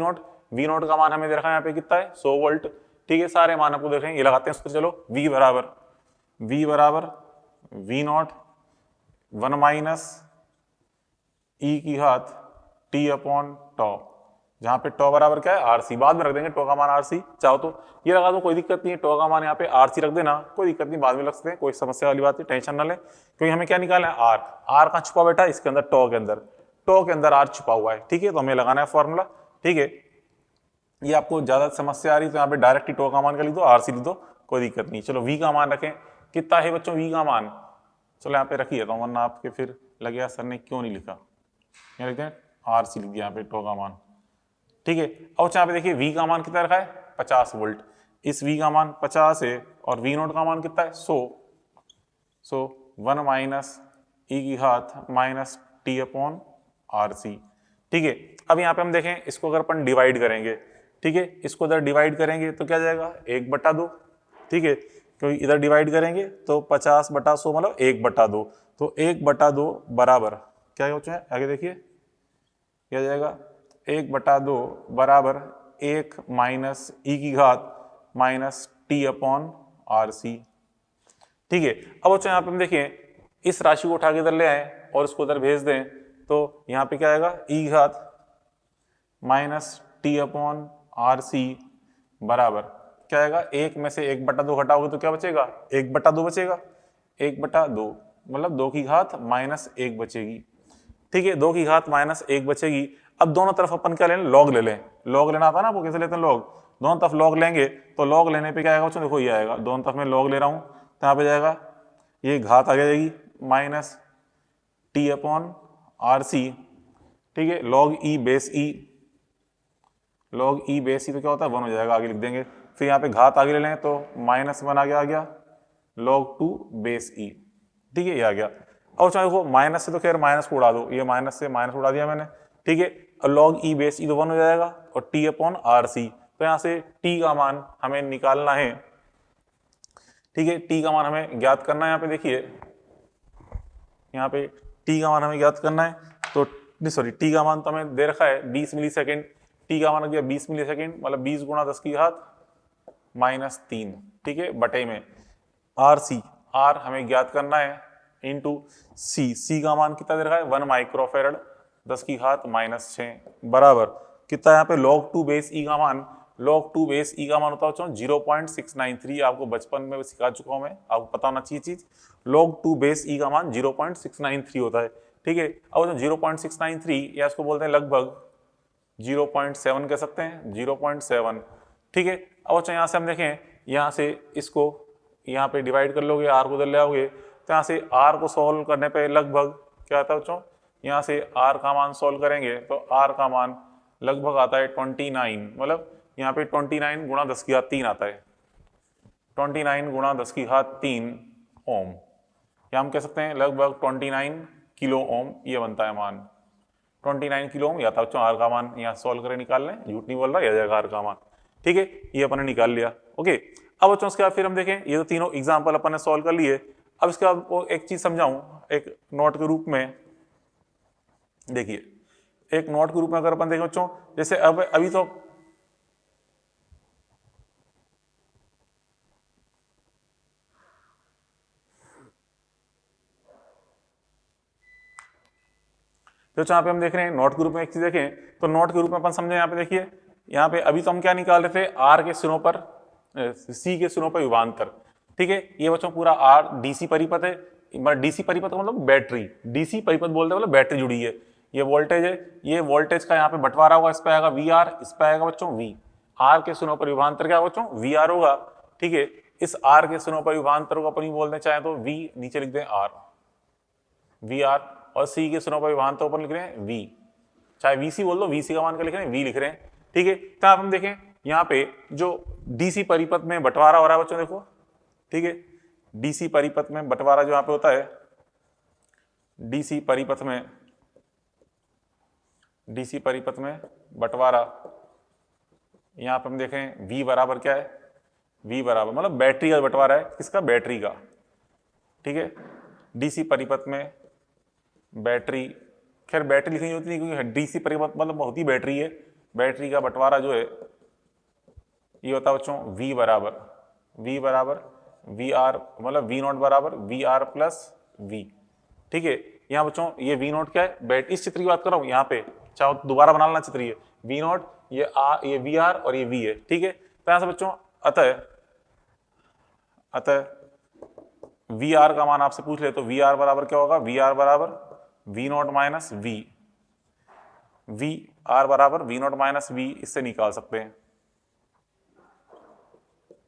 नॉट का मान हमें दे रखा है यहाँ पे कितना है, 100 वोल्ट। ठीक है, सारे मान आपको देख रहे हैं, ये लगाते हैं। चलो वी बराबर वी नॉट 1 माइनस ई की घात टी अपॉन टॉ, जहां पे टॉ बराबर क्या है, आरसी। बाद में रख देंगे टॉ का मान आरसी, चाहो तो ये लगा दो, कोई दिक्कत नहीं है। टॉ का मान यहाँ पे आरसी रख देना, कोई दिक्कत नहीं, बाद में रख सकते हैं, कोई समस्या वाली बात नहीं, टेंशन ना ले। क्योंकि हमें क्या निकालना है, आर। आर कहाँ छुपा बैठा है, इसके अंदर, टॉ के अंदर आर छुपा हुआ है। ठीक है, तो हमें लगाना है फॉर्मूला। ठीक है, ये आपको ज्यादा समस्या आ रही है तो यहाँ पे डायरेक्ट टॉ का मान का लिख दो, आरसी लिख दो, कोई दिक्कत नहीं। चलो वी का मान रखें, कितना है बच्चों वी का मान, चलो यहाँ पे रखिए, तो वरना आपके फिर लगे सर ने क्यों नहीं लिखा, यहाँ लिखते हैं आर सी लिख दिया यहाँ पे टो का मान, ठीक है। अब यहाँ पे देखिए V का मान कितना रखा है 50 वोल्ट, इस V का मान 50 है और V नोट का मान कितना है 100, सो 1 माइनस ई की घात minus T upon R C, ठीक है। अब यहाँ पे हम देखें इसको अगर अपन डिवाइड करेंगे, ठीक है, इसको इधर डिवाइड करेंगे तो क्या जाएगा 1/2, ठीक है, क्योंकि इधर डिवाइड करेंगे तो 50/100 मतलब 1/2, तो 1/2 बराबर क्या होता है आगे देखिए क्या जाएगा 1/2 बराबर 1 माइनस ई की घात minus T upon R C, ठीक है। अब बच्चों यहाँ पे हम देखें इस राशि को उठा के इधर ले आए और इसको उधर भेज दें तो यहाँ पे क्या आएगा ई घात minus T upon R C बराबर क्या आएगा, एक में से 1/2 घटाओगे तो क्या बचेगा 1/2 बचेगा, 1/2 मतलब 2 की घात -1 बचेगी, ठीक है, 2 की घात -1 बचेगी। अब दोनों तरफ अपन क्या लें लॉग ले लें, लॉग लेना आता ना आपको कैसे लेते हैं लॉग, दोनों तरफ लॉग लेंगे तो लॉग लेने पे क्या आएगा बच्चों देखो ये आएगा, दोनों तरफ मैं लॉग ले रहा हूँ तो यहाँ पे जाएगा ये घात आ जाएगी minus T upon R C, ठीक है, log E base E, log E base E तो क्या होता है 1 हो जाएगा, आगे लिख देंगे, फिर यहाँ पे घात आगे ले लें तो -1 आ गया log 2 बेस ई, ठीक है, ये आ गया। और चाहे देखो माइनस से तो खैर माइनस को उड़ा दो, ये माइनस से माइनस उड़ा दिया मैंने, ठीक है, और log ई बेस ई तो 1 हो जाएगा और टी अपॉन आर सी, तो यहाँ से टी का मान हमें निकालना है, ठीक है, टी का मान हमें ज्ञात करना है। यहाँ पे देखिए यहाँ पे टी का मान हमें ज्ञात करना है तो नहीं सॉरी टी का मान तो हमें दे रखा है 20 मिली सेकेंड, टी का मान हो गया 20 मिली सेकेंड मतलब 20 गुणा 10 की घात -3, ठीक है, बटे में आर सी, आर हमें ज्ञात करना है इंटू सी, सी का मान कितना दे रखा है 1 माइक्रोफेरेड 10 की घात -6 बराबर कितना यहाँ पे log 2 बेस ई का मान, log 2 बेस ई का मान होता है 0.693, आपको बचपन में सिखा चुका हूं मैं, आपको पता होना चाहिए चीज, log 2 बेस ई का मान 0.693 होता है, ठीक है। अब 0.693 या इसको बोलते हैं लगभग 0.7 कह सकते हैं 0.7, ठीक है। अब अच्छा यहाँ से हम देखें यहाँ से इसको यहाँ पे डिवाइड कर लोगे आर को उधर ले आओगे तो यहाँ से आर को सॉल्व करने पे लगभग क्या आता है बच्चों, यहाँ से आर का मान सॉल्व करेंगे तो आर का मान लगभग आता है 29, मतलब यहाँ पे 29 गुणा 10 की घात 3 आता है, 29 गुणा 10 की घात 3 ओम, या हम कह सकते हैं लगभग 29 किलो ओम ये बनता है मान, 29 किलो ओम या था बच्चों आर का मान, यहाँ सॉल्व करें निकाल लें, झूठ नहीं बोल रहा, यह जाएगा आर का मान, ठीक है, ये अपन ने निकाल लिया, ओके। अब बच्चों उसके बाद फिर हम देखें ये तो तीनों एग्जाम्पल अपन ने सॉल्व कर लिए, अब इसके बाद वो एक चीज समझाऊं एक नोट के रूप में, देखिए एक नोट के रूप में अगर अपन देखें बच्चों जैसे अब अभी तो यहाँ पे हम देख रहे हैं नोट के रूप में एक चीज देखें तो नोट के रूप में अपन समझे, यहाँ पे देखिए यहाँ पे अभी तो हम क्या निकाल रहे थे आर के सिरों पर सी के सिरों पर विभवांतर, ठीक है, ये बच्चों पूरा आर डीसी परिपथ है, डीसी परिपथ का मतलब बैटरी, डीसी परिपथ बोलते हैं मतलब बैटरी जुड़ी है, ये वोल्टेज है, ये वोल्टेज का यहाँ पे बंटवारा होगा, इस पे आएगा वी आर, इस पे आएगा बच्चों वी, आर के सिरों पर विभवांतर क्या बच्चों वी आर होगा, ठीक है, इस आर के सिरों पर विभवांतर को अपन बोलते चाहे तो वी नीचे लिख दें आर वी आर, और सी के सिरों पर विभवांतर ऊपर लिख रहे हैं वी, चाहे वीसी बोल दो, वीसी का मान के लिख रहे हैं वी लिख रहे हैं, ठीक है। तो आप हम देखें यहाँ पे जो डीसी परिपथ में बंटवारा हो रहा है बच्चों देखो, ठीक है, डीसी परिपथ में बंटवारा जो यहाँ पे होता है, डीसी परिपथ में बंटवारा यहाँ पे हम देखें V बराबर क्या है, V बराबर मतलब बैटरी का बंटवारा है, किसका बैटरी का, ठीक है, डीसी परिपथ में बैटरी, खैर बैटरी लिखनी होती नहीं क्योंकि डीसी परिपथ मतलब होती बैटरी है, बैटरी का बंटवारा जो है ये होता है बच्चों V बराबर वी आर मतलब वी नॉट बराबर वी आर प्लस वी, ठीक है। यहाँ बच्चों ये वी नॉट क्या है, बैटरी इस चित्र की बात कर रहा हूँ, यहाँ पे चाहो दोबारा बना लेना चित्र, ये वी नॉट ये वी आर और ये वी है, ठीक है। तो यहाँ से बच्चों अतः वी आर का मान आपसे पूछ ले तो वी आर बराबर क्या होगा, वी आर बराबर V naught minus V R बराबर वी नॉट माइनस वी, इससे निकाल सकते हैं,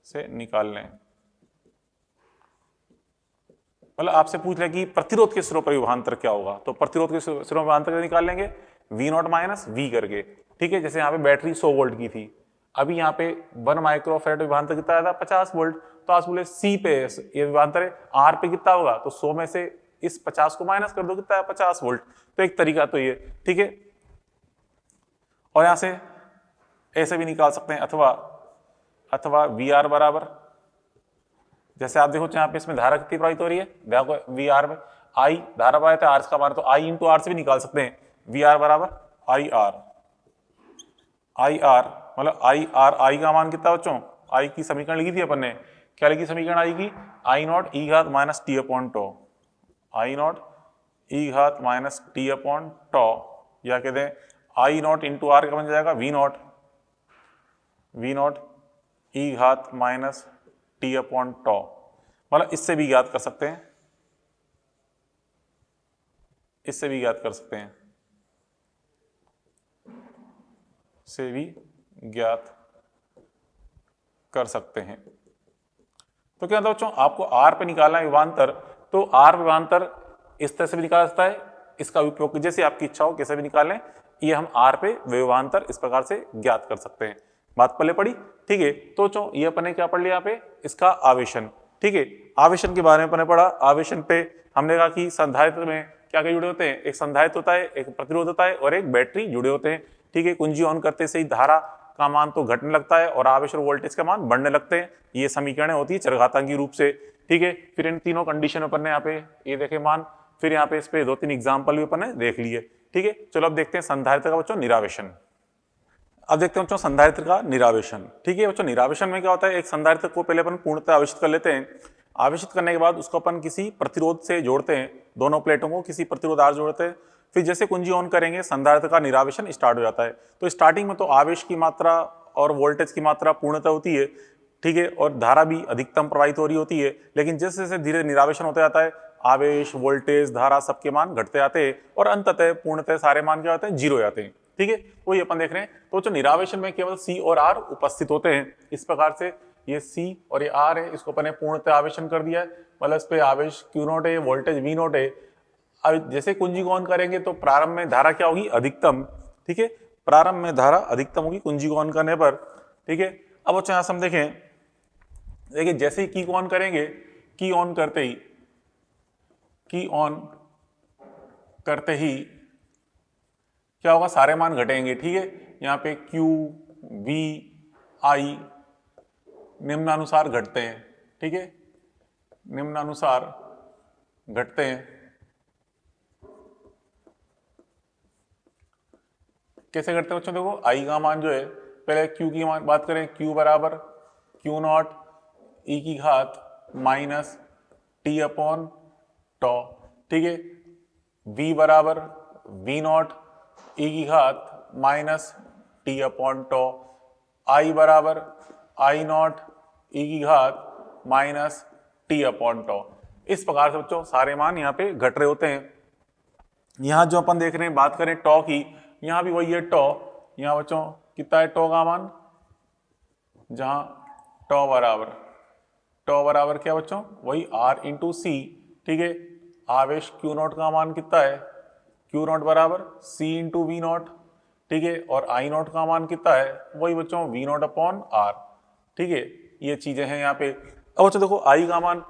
से निकाल लें, मतलब आपसे पूछ ले कि प्रतिरोध के सिरों पर विभवांतर क्या होगा, तो प्रतिरोध के सिरों पर विभवांतर निकाल लेंगे, वी नॉट माइनस वी करके, ठीक है। जैसे यहाँ पे बैटरी 100 वोल्ट की थी, अभी यहाँ पे 1 माइक्रोफेरेड विभवांतर कितना आया था, 50 वोल्ट। तो आज बोले सी पे ये विभवांतर है, आर पे कितना होगा, तो 100 में से इस 50 को माइनस कर दो, कितना है 50 वोल्ट। तो एक तरीका तो ये, ठीक है। और यहां से ऐसे भी निकाल सकते हैं, अथवा वी आर बराबर, जैसे आप देखो यहाँ पे इसमें धारा कितनी प्रवाहित हो रही है, देखो वी आर में आई धारा प्रवाहित है, आर का मान, तो आई इंटू आर से भी निकाल सकते हैं। वी आर बराबर आई आर, मतलब आई का मान कितना बच्चों, आई की समीकरण लिखी थी अपन ने, क्या लिखी समीकरण आई की, आई नॉट ई घात minus T upon tau, I naught e घात माइनस टी अपॉन टो, या कहते हैं आई नॉट इंटू आर का बन जाएगा वी नॉट ई घात माइनस टी अपॉन टो, मतलब इससे भी ज्ञात कर सकते हैं, इससे भी ज्ञात कर सकते हैं, से भी ज्ञात कर सकते हैं। तो क्या होता है बच्चों, आपको आर पे निकालना है विभवांतर, तो आर विभवांतर इस तरह से भी निकाल सकता है, इसका उपयोग जैसे आपकी इच्छा हो कैसे भी निकालें, ये हम आर पे विभवांतर इस प्रकार से ज्ञात कर सकते हैं। बात पहले पड़ी, ठीक है। तो बच्चों ये अपन ने क्या पढ़ लिया यहाँ पे, इसका आवेशन, ठीक है। आवेशन के बारे में अपन ने पढ़ा। आवेशन पे हमने कहा कि संधारित्र में क्या क्या जुड़े होते हैं, एक संधारित्र होता है, एक प्रतिरोध होता है और एक बैटरी जुड़े होते हैं, ठीक है। कुंजी ऑन करते से ही धारा का मान तो घटने लगता है और आवेश और वोल्टेज का मान बढ़ने लगते हैं, ये समीकरणें होती है चरघातांकी रूप से, ठीक है। फिर इन तीनों कंडीशन अपन ने यहाँ पे ये देखे मान, फिर यहाँ पे इस पे 2-3 एग्जाम्पल भी अपन ने देख लिए, ठीक है। चलो अब देखते हैं संधारित्र का बच्चों निरावेशन। अब देखते हैं बच्चों संधारित्र का निरावेशन, ठीक है। बच्चों निरावेशन में क्या होता है, एक संधारित्र को पहले अपन पूर्णतः आवेशित कर लेते हैं, आवेशित करने के बाद उसको अपन किसी प्रतिरोध से जोड़ते हैं, दोनों प्लेटों को किसी प्रतिरोध आर जोड़ते हैं, फिर जैसे कुंजी ऑन करेंगे संधारित्र का निरावेशन स्टार्ट हो जाता है। तो स्टार्टिंग में तो आवेश की मात्रा और वोल्टेज की मात्रा पूर्णतः होती है, ठीक है, और धारा भी अधिकतम प्रवाहित हो रही होती है, लेकिन जैसे जैसे धीरे निरावेशन होता जाता है, आवेश वोल्टेज धारा सबके मान घटते जाते हैं और अंततः पूर्णतः सारे मान क्या होते हैं, जीरो हो जाते हैं, ठीक है। वही अपन देख रहे हैं। तो जो निरावेशन में केवल सी और आर उपस्थित होते हैं, इस प्रकार से ये सी और ये आर है, इसको अपन ने पूर्णतः आवेशन कर दिया है, मतलब इस पे आवेश क्यू नॉट है, वोल्टेज वी नॉट है। अब जैसे कुंजी को ऑन करेंगे तो प्रारंभ में धारा क्या होगी, अधिकतम, ठीक है, प्रारंभ में धारा अधिकतम होगी कुंजी को ऑन करने पर, ठीक है। अब अच्छा यहां से हम देखें, देखिए जैसे ही की को ऑन करेंगे, की ऑन करते ही, की ऑन करते ही क्या होगा, सारे मान घटेंगे, ठीक है। यहाँ पे Q, V, I निम्नानुसार घटते हैं, ठीक है, निम्नानुसार घटते हैं। कैसे घटते हैं बच्चों, देखो I का मान जो है, पहले Q की मान बात करें, Q बराबर Q नॉट ई की घात माइनस टी अपॉन टॉ, ठीक है। V बराबर V नॉट ई की घात minus T upon tau, I बराबर I नॉट ई की घात माइनस टी अपॉन टॉ। इस प्रकार से बच्चों सारे मान यहाँ पे घट रहे होते हैं। यहाँ जो अपन देख रहे हैं, बात करें टॉ की, यहाँ भी वही है टॉ, यहाँ बच्चों कितना है टॉ का मान, जहां टॉ बराबर क्या बच्चों, वही आर इंटू सी, ठीक है। आवेश क्यू नॉट का मान कितना है, क्यू नॉट बराबर सी इंटू वी नॉट, ठीक है, और आई नॉट का मान कितना है, वही बच्चों वी नॉट अपॉन आर, ठीक है। ये चीजें हैं यहाँ पे। अब बच्चों देखो आई का मान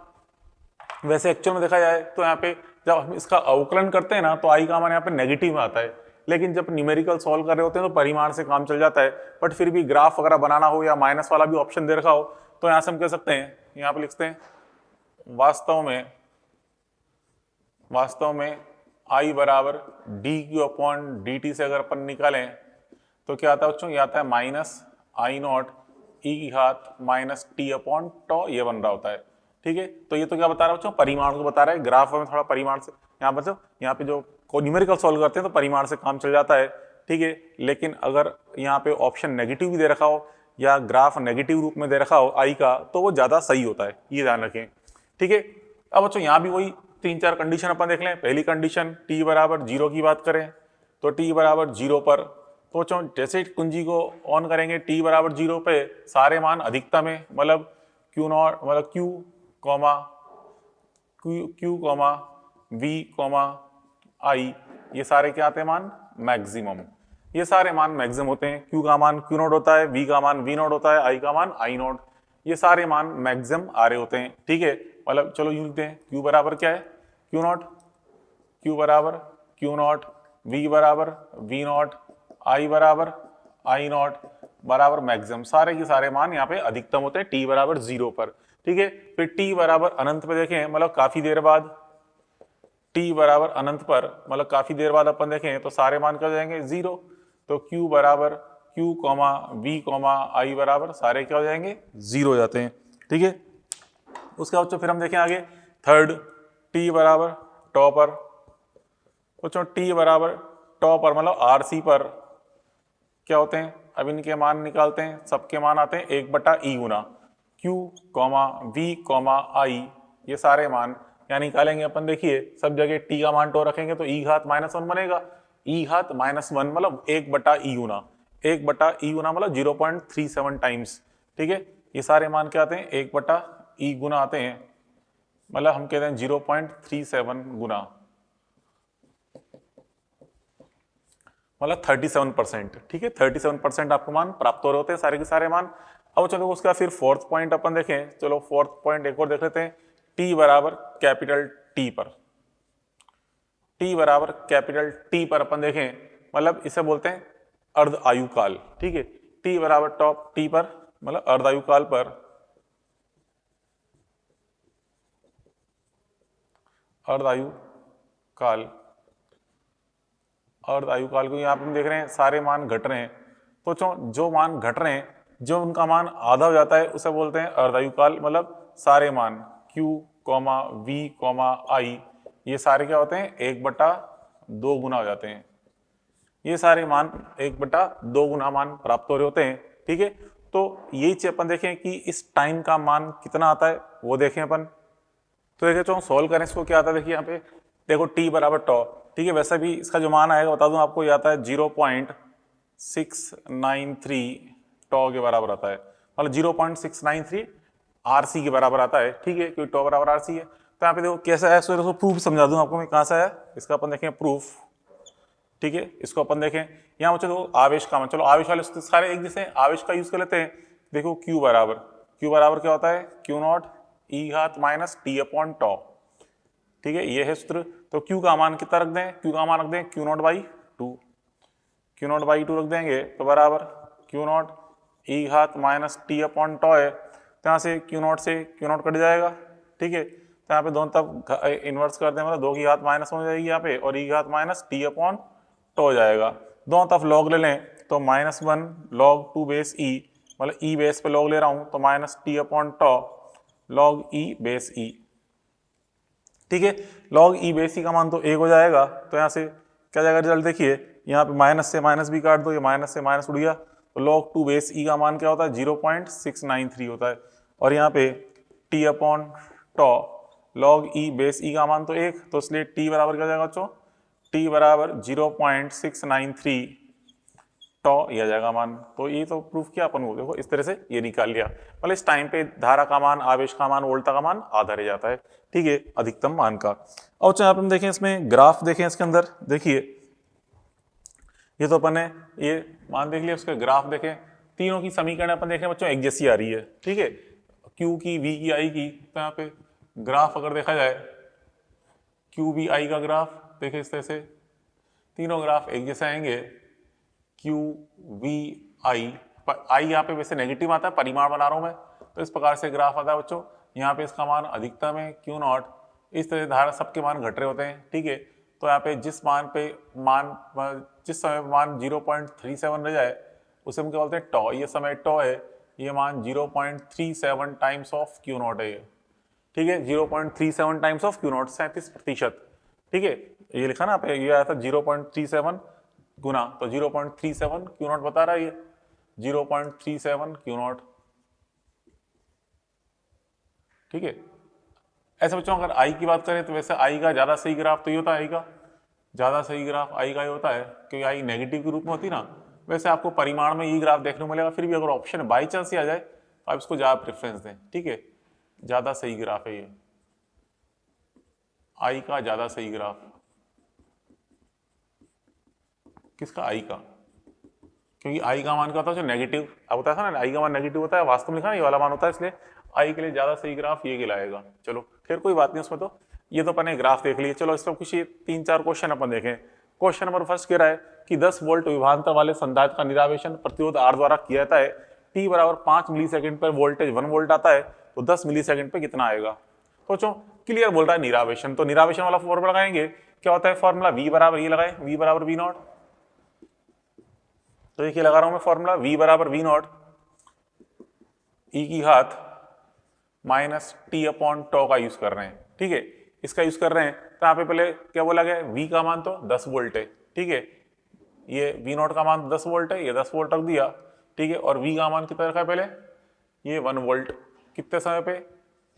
वैसे एक्चुअल में देखा जाए तो यहाँ पे जब हम इसका अवकलन करते हैं ना, तो आई का मान यहाँ पे नेगेटिव में आता है, लेकिन जब न्यूमेरिकल सॉल्व कर रहे होते हैं तो परिमाण से काम चल जाता है। बट फिर भी ग्राफ वगैरह बनाना हो या माइनस वाला भी ऑप्शन दे रखा हो, तो यहाँ से हम कह सकते हैं, यहाँ पे लिखते हैं वास्तव में आई बराबर D Q upon D T से अगर अपन निकालें तो क्या आता है बच्चों, ये आता है माइनस आई नॉट ई की घात माइनस टी अपॉन टॉ, ये बन रहा होता है, ठीक है। तो ये तो क्या बता रहा है बच्चों, परिमाण को बता रहा है। ग्राफ में थोड़ा परिमाण से यहाँ पर यहाँ पे जो न्यूमेरिकल सॉल्व करते हैं तो परिमाण से काम चल जाता है, ठीक है। लेकिन अगर यहाँ पे ऑप्शन नेगेटिव भी दे रखा हो या ग्राफ नेगेटिव रूप में दे रखा हो आई का, तो वो ज्यादा सही होता है, ये ध्यान रखें, ठीक है। अब बच्चों यहाँ भी वही 3-4 कंडीशन अपन देख लें। पहली कंडीशन t बराबर 0 की बात करें, तो t बराबर 0 पर, तो बच्चों जैसे कुंजी को ऑन करेंगे t बराबर 0 पे सारे मान अधिकतम है, मतलब q नॉट मतलब q comma v comma i, ये सारे क्या आते हैं मान मैक्सिमम। ये सारे मान मैक्सिमम होते हैं। Q का मान Q नॉट होता है, V का मान V नॉट होता है, I का मान I नॉट। ये सारे मान मैक्सिमम आ रहे होते हैं, ठीक है। मतलब चलो यूं लिखते हैं, Q बराबर क्या है, Q नॉट, Q बराबर Q नॉट, V बराबर V नॉट, I बराबर I नॉट बराबर मैक्सिमम। सारे के सारे मान यहाँ पे अधिकतम होते हैं T बराबर 0 पर, ठीक है। फिर T बराबर अनंत पे देखें, मतलब काफी देर बाद, T बराबर अनंत पर मतलब काफी देर बाद अपन देखें तो सारे मान क्या हो जाएंगे, 0। तो Q बराबर Q comma V comma I बराबर सारे क्या हो जाएंगे, 0 हो जाते हैं, ठीक है। उसके बाद फिर हम देखें आगे थर्ड, T बराबर टॉ पर। बच्चों T बराबर टॉ पर मतलब RC पर क्या होते हैं, अब इनके मान निकालते हैं। सबके मान आते हैं 1/E Guna Q comma V comma I, ये सारे मान यहाँ निकालेंगे अपन। देखिए सब जगह T का मान टो रखेंगे तो E घात -1 बनेगा। E घात -1 मतलब 1/E गुना, 1/E गुना मतलब 0.37 टाइम्स, ठीक है। ये सारे मान क्या आते हैं, 1/E गुना आते हैं, मतलब हम कहते हैं 0.37 गुना, मतलब 37%, ठीक है। 37% आपको मान प्राप्त हो रहे होते हैं सारे के सारे मान। अब चलो उसका फिर फोर्थ पॉइंट अपन देखें। चलो फोर्थ पॉइंट एक और देख लेते हैं। T बराबर कैपिटल T पर, T बराबर कैपिटल T पर अपन देखें, मतलब इसे बोलते हैं अर्ध आयु काल, ठीक है। T बराबर टॉप T पर मतलब अर्ध आयु काल पर, अर्ध आयु काल, अर्ध आयु काल को यहाँ पे हम देख रहे हैं सारे मान घट रहे हैं। तो जो मान घट रहे हैं, जो उनका मान आधा हो जाता है उसे बोलते हैं अर्धायु काल, मतलब सारे मान Q comma V comma I ये सारे क्या होते हैं, 1/2 गुना हो जाते हैं। ये सारे मान 1/2 गुना मान प्राप्त हो रहे होते हैं, ठीक है। तो यही चीज अपन देखें कि इस टाइम का मान कितना आता है वो देखें अपन। तो देखिए चलो सॉल्व करें इसको, क्या आता है देखिए यहाँ पे, देखो T बराबर टॉ, ठीक है। वैसे भी इसका जो मान आएगा बता दूं आपको, ये आता है 0.693 टॉ के बराबर आता है, मतलब 0.693 RC के बराबर आता है, ठीक है, क्योंकि टॉ बराबर RC है। तो यहाँ पे देखो कैसा है, इसको प्रूफ समझा दूं आपको मैं कहाँ से है इसका, अपन देखें प्रूफ, ठीक है। इसको अपन देखें यहाँ बच्चों देखो आवेश का मान, चलो आवेश वाले सारे एक जैसे आवेश का यूज कर लेते हैं। देखो Q बराबर क्या होता है, Q नॉट E घात माइनस T अपॉन टॉ, ठीक है, ये है सूत्र। तो Q का मान कितना रख दें, Q का मान रख दें Q not by 2, Q not by 2 रख देंगे तो बराबर Q नॉट E घात माइनस T अपॉन टॉ है। तो यहाँ से Q नॉट से Q नॉट कट जाएगा, ठीक है। तो यहाँ पे दोनों तरफ इन्वर्स कर दें, मतलब 2 की घात माइनस हो जाएगी यहाँ पे, और E घात माइनस T अपॉन टॉ हो जाएगा। दोनों तरफ लॉग ले लें तो -1 लॉग 2 बेस E, मतलब E बेस पे लॉग ले रहा हूँ तो माइनस T अपॉन टॉ लॉग E बेस E, ठीक है। लॉग E बेस E का मान तो 1 हो जाएगा। तो यहाँ से क्या जाएगा रिजल्ट, देखिए यहाँ पे माइनस से माइनस भी काट दो, ये माइनस से माइनस उड़ गया, तो लॉग 2 बेस E का मान क्या होता है, 0.693 होता है। और यहाँ पे T अपॉन टॉ लॉग E बेस E का मान तो 1, तो इसलिए T बराबर क्या जाएगा बच्चों, T बराबर 0.693 टॉ यह जाएगा मान। तो ये तो प्रूफ किया अपन को, देखो इस तरह से ये निकाल लिया, मतलब इस टाइम पे धारा का मान, आवेश का मान, वोल्टा का मान आधा रह जाता है, ठीक है, अधिकतम मान का। और चाहे अपन देखें इसमें ग्राफ देखें, इसके अंदर देखिए ये तो अपन ने ये मान देख लिया, उसके ग्राफ देखें, तीनों की समीकरण अपन देखें बच्चों एक जैसी आ रही है, ठीक है, Q की V की I की। तो यहाँ पे ग्राफ अगर देखा जाए Q V I का ग्राफ देखें इस तरह से, तीनों ग्राफ एक जैसे आएंगे, Q V I, I यहाँ पे वैसे नेगेटिव आता है, परिमाण बना रहा हूं मैं, तो इस प्रकार से ग्राफ आता है बच्चों। यहाँ पे इसका मान अधिकतम है Q नॉट, इस तरह धारा सबके मान घट रहे होते हैं, ठीक है। तो यहाँ पे जिस समय मान 0.37 रह जाए उसे हम क्या बोलते हैं, टॉ। ये समय टॉ है, ये मान 0.37 टाइम्स ऑफ Q नॉट है ये, ठीक है, 0.37 टाइम्स ऑफ Q नॉट, 37%, ठीक है। ये लिखा ना पे, ये आया था 0.37 गुना, तो 0.37 Q नॉट बता रहा है ये, 0.37 Q नॉट, ठीक है। ऐसे बच्चों अगर I की बात करें तो वैसे I का ज्यादा सही ग्राफ तो ये होता है, I का ज्यादा सही ग्राफ I का ये होता है, क्योंकि I नेगेटिव के रूप में होती ना। वैसे आपको परिमाण में ये ग्राफ देखने को मिलेगा, फिर भी अगर ऑप्शन बाई चांस ही आ जाए तो आप इसको ज्यादा प्रेफरेंस दें, ठीक है। ज्यादा सही ग्राफ है ये, I का ज्यादा सही ग्राफ, किसका, आई का, क्योंकि आई का मान क्या होता है जो नेगेटिव अब होता है ना, आई का मान नेगेटिव होता है, वास्तव में लिखा ना ये वाला मान होता है, इसलिए आई के लिए ज्यादा सही ग्राफ ये कहलाएगा। चलो खैर कोई बात नहीं उसमें, तो ये तो अपन ने ग्राफ देख लिए। चलो इसमें कुछ 3-4 क्वेश्चन अपन देखें। क्वेश्चन नंबर फर्स्ट कह रहा है कि 10 वोल्ट विभवांतर वाले संधारित्र का निरावेशन प्रतिरोध R द्वारा किया जाता है, t बराबर 5 मिलीसेकंड पर वोल्टेज 1 वोल्ट आता है, तो 10 मिलीसेकंड पे कितना आएगा। सोचो क्लियर बोल रहा है निरावेशन, तो निरावेशन वाला फॉर्मूला लगाएंगे, क्या होता है फॉर्मूला, V बराबर ये लगाए, V बराबर V नॉट, तो देखिए लगा रहा हूं मैं फॉर्मूला, V बराबर V नॉट e की घात माइनस टी अपॉन टॉ का यूज कर रहे हैं, ठीक है, इसका यूज कर रहे हैं। तो यहाँ पे पहले क्या बोला गया, V का मान तो 10 वोल्ट है, ठीक है, ये V नॉट का मान 10 वोल्ट है, ये 10 वोल्ट रख दिया, ठीक है, और V का मान कितना रखा है पहले, ये 1 वोल्ट, कितने समय पे,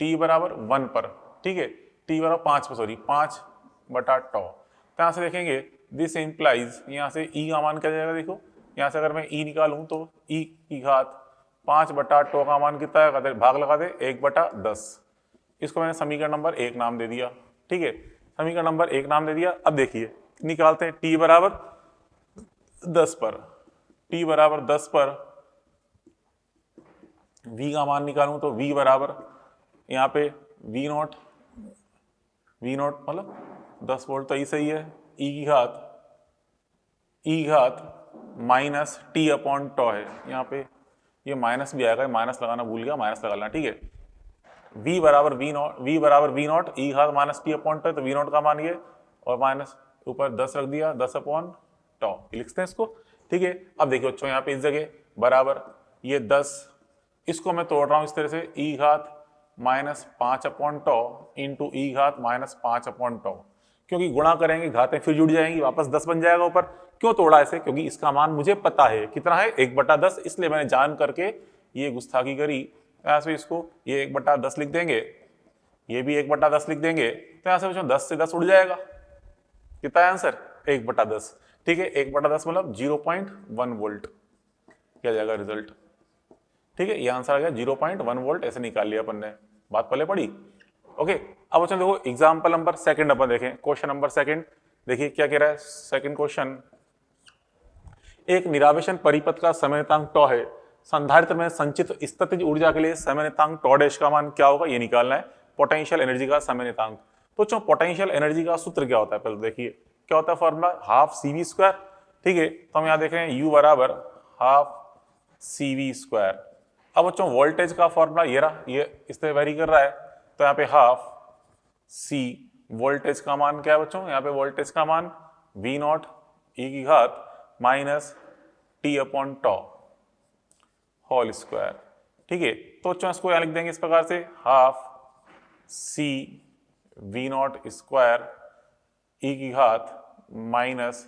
t बराबर 1 पर, ठीक है, t बराबर 5 पर, सॉरी 5 बटा टॉ। तो यहाँ से देखेंगे दिस इंप्लाइज, यहाँ से E का मान क्या जाएगा, देखो यहाँ से अगर मैं E निकालूं तो E की घात 5 बटा टॉ का मान कितना है, भाग लगा दे 1/10, इसको मैंने समीकरण नंबर 1 नाम दे दिया, ठीक है, समीकरण नंबर 1 नाम दे दिया। अब देखिए निकालते हैं t बराबर 10 पर, t बराबर 10 पर v का मान निकालूं तो v बराबर यहाँ पे v नॉट मतलब 10 वोल्ट तो सही है, e की घात माइनस टी अपॉन टॉ है, यहाँ पे ये माइनस भी आएगा, माइनस लगाना भूल गया, माइनस लगा लेना, ठीक है, v बराबर v नॉट e घात माइनस टी अपॉन टॉ, तो v नॉट का मान ये और माइनस ऊपर 10 रख दिया, 10 अपॉन टॉ लिखते हैं इसको, ठीक है। अब देखिए बच्चों यहाँ पे इस जगह बराबर ये 10, इसको मैं तोड़ रहा हूँ इस तरह से, e घात माइनस 5 अपॉन टॉ इंटू ई घात माइनस 5 अपॉन टॉ, क्योंकि गुणा करेंगे घातें फिर जुड़ जाएंगी, वापस 10 बन जाएगा ऊपर। क्यों तोड़ा ऐसे, क्योंकि इसका मान मुझे पता है कितना है, 1/10, इसलिए मैंने जान करके ये गुस्ताखी करी। यहाँ से इसको ये 1/10 लिख देंगे, ये भी 1/10 लिख देंगे, तो यहाँ से बच्चों 10 से 10 उड़ जाएगा, कितना है आंसर, 1/10, ठीक है, 1/10 मतलब 0.1 वोल्ट क्या जाएगा रिजल्ट, ठीक है, ये आंसर आ गया 0.1 वोल्ट, ऐसे निकाल लिया अपन ने, बात पहले पढ़ी, ओके। अब बच्चों देखो एग्जाम्पल नंबर सेकंड अपन देखें, क्वेश्चन नंबर सेकंड देखिए क्या कह रहा है सेकंड क्वेश्चन, एक निरावेशन परिपथ का समय नियतांक टॉ है, संधारित्र में संचित स्थितिज ऊर्जा के लिए समय नियतांक टॉ डैश का मान क्या होगा, ये निकालना है, पोटेंशियल एनर्जी का समय नियतांक। तो बच्चों पोटेंशियल एनर्जी का सूत्र क्या होता है, पहले देखिए क्या होता है फॉर्मूला, हाफ CV², ठीक है, तो हम यहाँ देख रहे हैं U बराबर हाफ CV²। अब बच्चों वोल्टेज का फॉर्मूला ये रहा, ये इससे वेरी कर रहा है, तो यहाँ पे हाफ C वोल्टेज का मान क्या है बच्चों, यहाँ पे वोल्टेज का मान V नॉट e की घात माइनस टी अपॉन टॉ होल स्क्वायर, ठीक है। तो बच्चों इसको यहाँ लिख देंगे इस प्रकार से, half C V not square e की घात माइनस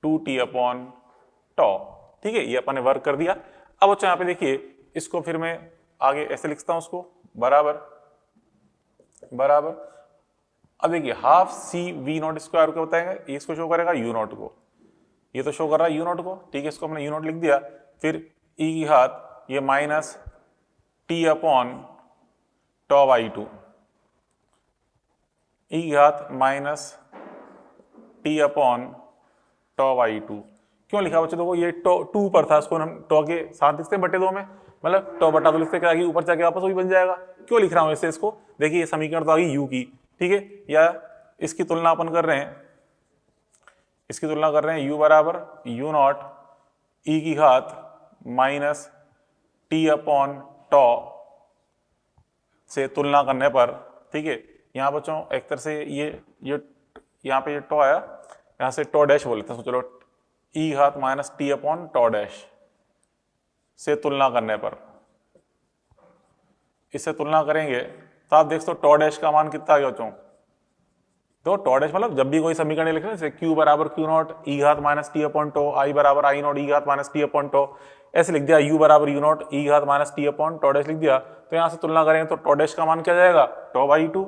2t अपॉन टॉ, ठीक है, ये अपन ने वर्क कर दिया। अब बच्चों यहाँ पे देखिए इसको फिर मैं आगे ऐसे लिखता हूं उसको, बराबर अब देखिए half C V not square क्या बताएंगे, ये इसको शो करेगा U नॉट को, ये तो शो कर रहा है U नॉट को, ठीक है, इसको हमने U नॉट लिख दिया, फिर E की घात ये minus T upon tau by 2, E की घात minus T upon tau by 2, क्यों लिखा बच्चों, देखो ये टॉ 2 पर था, इसको हम टॉ के साथ लिखते हैं बटे 2 में, मतलब टॉ बटा 2 लिखते क्या कि ऊपर जाके वापस वही बन जाएगा। क्यों लिख रहा हूं ऐसे इसको, देखिए ये समीकरण तो आ गई U की, ठीक है, या इसकी तुलना अपन कर रहे हैं, इसकी तुलना कर रहे हैं U बराबर U नॉट E की घात माइनस T अपॉन टॉ से तुलना करने पर, ठीक है, यहाँ बच्चों एक तरह से ये यहाँ पे ये टॉ आया, यहाँ से टॉ डैश बोलते हैं, चलो E घात minus T upon tau dash से तुलना करने पर, इससे तुलना करेंगे तो आप देख सकते हो टॉ डैश का मान कितना आ गया बच्चों, तो टॉ डैश मतलब जब भी कोई समीकरण लिख रहे हैं जैसे Q बराबर Q नॉट E घात minus T upon tau, I बराबर I नॉट E घात माइनस T अपॉन टॉ, ऐसे लिख दिया, U बराबर U नॉट E घात minus T upon tau dash लिख दिया, तो यहाँ से तुलना करेंगे तो टॉ डैश का मान क्या जाएगा, टॉ बाई 2,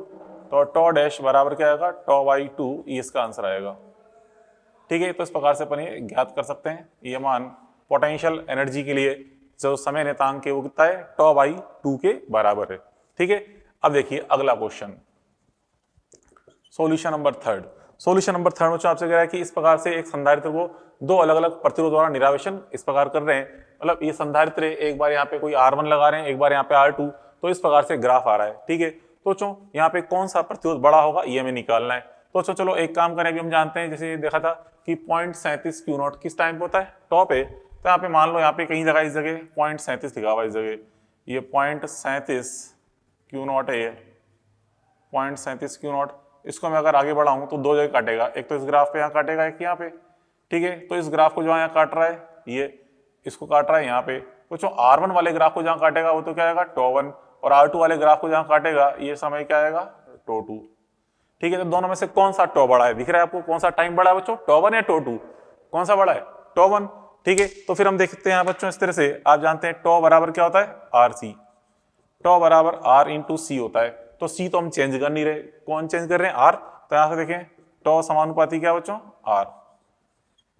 तो टॉ डैश बराबर क्या आएगा, टॉ बाई 2, ये इसका आंसर आएगा, ठीक है। तो इस प्रकार से अपन ये ज्ञात कर सकते हैं, ये मान पोटेंशियल एनर्जी के लिए जो समय नियतांक है वो कितना है, टॉ बाई 2 के बराबर है, ठीक है। अब देखिए अगला question, solution number third. Solution number 3 बच्चों आपसे कह रहा है कि इस प्रकार से एक संधारित्र को दो अलग अलग प्रतिरोध द्वारा निरावेशन इस प्रकार कर रहे हैं, मतलब ये संधारित्र एक बार यहाँ पे कोई R1 लगा रहे हैं, एक बार यहाँ पे R2, तो इस प्रकार से ग्राफ आ रहा है। ठीक है, तो बच्चों यहाँ पे कौन सा प्रतिरोध बड़ा होगा ये हमें निकालना है। तो बच्चों चलो एक काम करें, अभी हम जानते हैं जैसे देखा था कि 0.37 Q0 किस टाइम पे होता है, टॉप है। तो यहाँ पे मान लो यहाँ पे कहीं जगह इस जगह 0.37 लिखा हुआ, इस जगह ये 0.37 Q0 है, ये 0.37 Q0। इसको मैं अगर आगे बढ़ाऊं तो दो जगह काटेगा, एक तो इस ग्राफ पे यहाँ काटेगा, एक यहाँ पे। ठीक है, तो इस ग्राफ को जो यहाँ काट रहा है ये इसको काट रहा है यहाँ पे, तो जो R1 वाले ग्राफ को जहाँ काटेगा वो तो क्या आएगा τ1, और R2 वाले ग्राफ को जहाँ काटेगा ये समय क्या आएगा τ2। ठीक है, तो दोनों में से कौन सा τ बड़ा है, दिख रहा है आपको कौन सा टाइम बड़ा है बच्चों, τ1 या τ2, कौन सा बड़ा है, τ1। ठीक है, तो फिर हम देखते हैं बच्चों इस तरह से, आप जानते हैं τ बराबर क्या होता है RC, τ बराबर R इंटू सी होता है। तो सी तो हम चेंज कर नहीं रहे, कौन चेंज कर रहे हैं R, तो यहाँ से देखें τ समानुपाती क्या बच्चों R,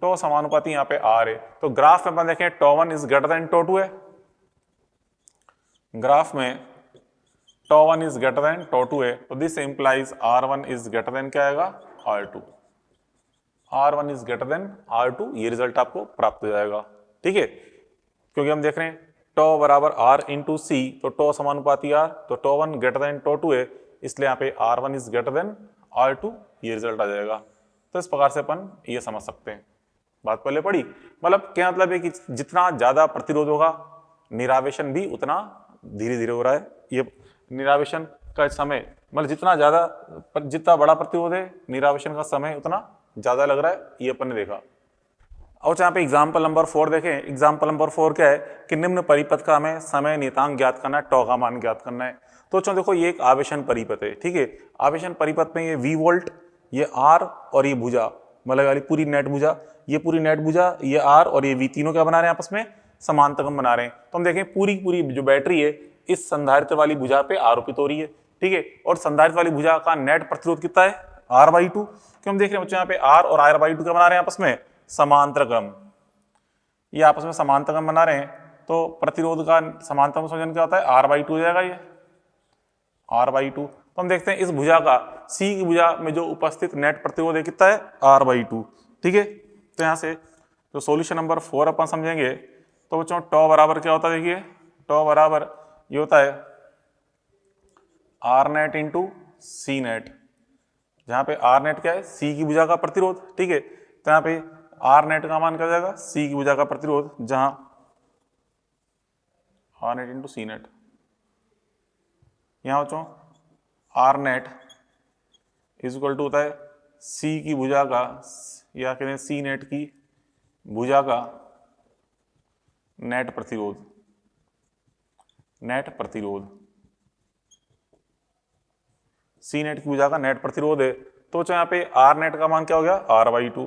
τ समानुपाती यहाँ पे R है। तो ग्राफ में अपन देखें τ1 इज ग्रेटर देन τ2 है, ग्राफ में τ1 इज ग्रेटर देन τ2 है, तो this implies R1 is greater than क्या आएगा R2, R1 is greater than R2, ये रिजल्ट आपको प्राप्त हो जाएगा। ठीक है, क्योंकि हम देख रहे हैं τ बराबर R इंटू सी, तो τ समानुपाती R, तो τ1 ग्रेटर देन τ2 है, इसलिए यहाँ पे R1 is greater than R2, ये रिजल्ट आ जाएगा। तो इस प्रकार से अपन ये समझ सकते हैं, बात पहले पढ़ी। मतलब क्या मतलब है कि जितना ज्यादा प्रतिरोध होगा निरावेशन भी उतना धीरे धीरे हो रहा है। ये निरावेशन का समय मतलब जितना बड़ा प्रतिरोध है निरावेशन का समय उतना ज्यादा लग रहा है, ये अपन ने देखा। और यहाँ पे एग्जाम्पल नंबर 4 देखें। एग्जाम्पल नंबर 4 क्या है कि निम्न परिपथ का हमें समय नियतांक ज्ञात करना है, τ का मान ज्ञात करना है। तो चलो देखो ये एक आवेशन परिपथ है। ठीक है, आवेशन परिपथ में ये V वोल्ट, ये R और ये भुजा, मतलब वाली पूरी नेट भुजा, ये पूरी नेट भुजा, ये R और ये V, तीनों क्या बना रहे हैं आपस में समांतरगम बना रहे हैं। तो हम देखें पूरी पूरी जो बैटरी है इस संधारित्र वाली भुजा पे आरोपित हो रही है। ठीक है, और संधारित्र वाली भुजा का नेट प्रतिरोध कितना है R/2, क्यों हम देख रहे हैं बच्चों यहाँ पे R और R/2 क्या बना रहे हैं आपस में समांतरगम, ये आपस में समांतरगम बना रहे हैं। तो प्रतिरोध का समांतरगम संयोजन क्या होता है R/2 हो जाएगा, ये R/2। तो हम देखते हैं इस भुजा का C की भुजा में जो उपस्थित नेट प्रतिरोध है कितना है R/2। ठीक है, तो यहाँ से जो सॉल्यूशन नंबर 4 अपन समझेंगे तो बच्चों τ बराबर क्या होता है, देखिए τ बराबर ये होता है R net into C net, जहाँ पे R नेट क्या है C की भुजा का प्रतिरोध। ठीक है, तो यहाँ पे R नेट का मान क्या हो जाएगा C की भुजा का प्रतिरोध, जहाँ R net into C net, यहाँ बच्चों R net is equal to होता है C की भुजा का, या कहते हैं C नेट की भुजा का नेट प्रतिरोध, नेट प्रतिरोध C नेट की भुजा का नेट प्रतिरोध है। तो बच्चों यहाँ पे R नेट का मान क्या हो गया R/2,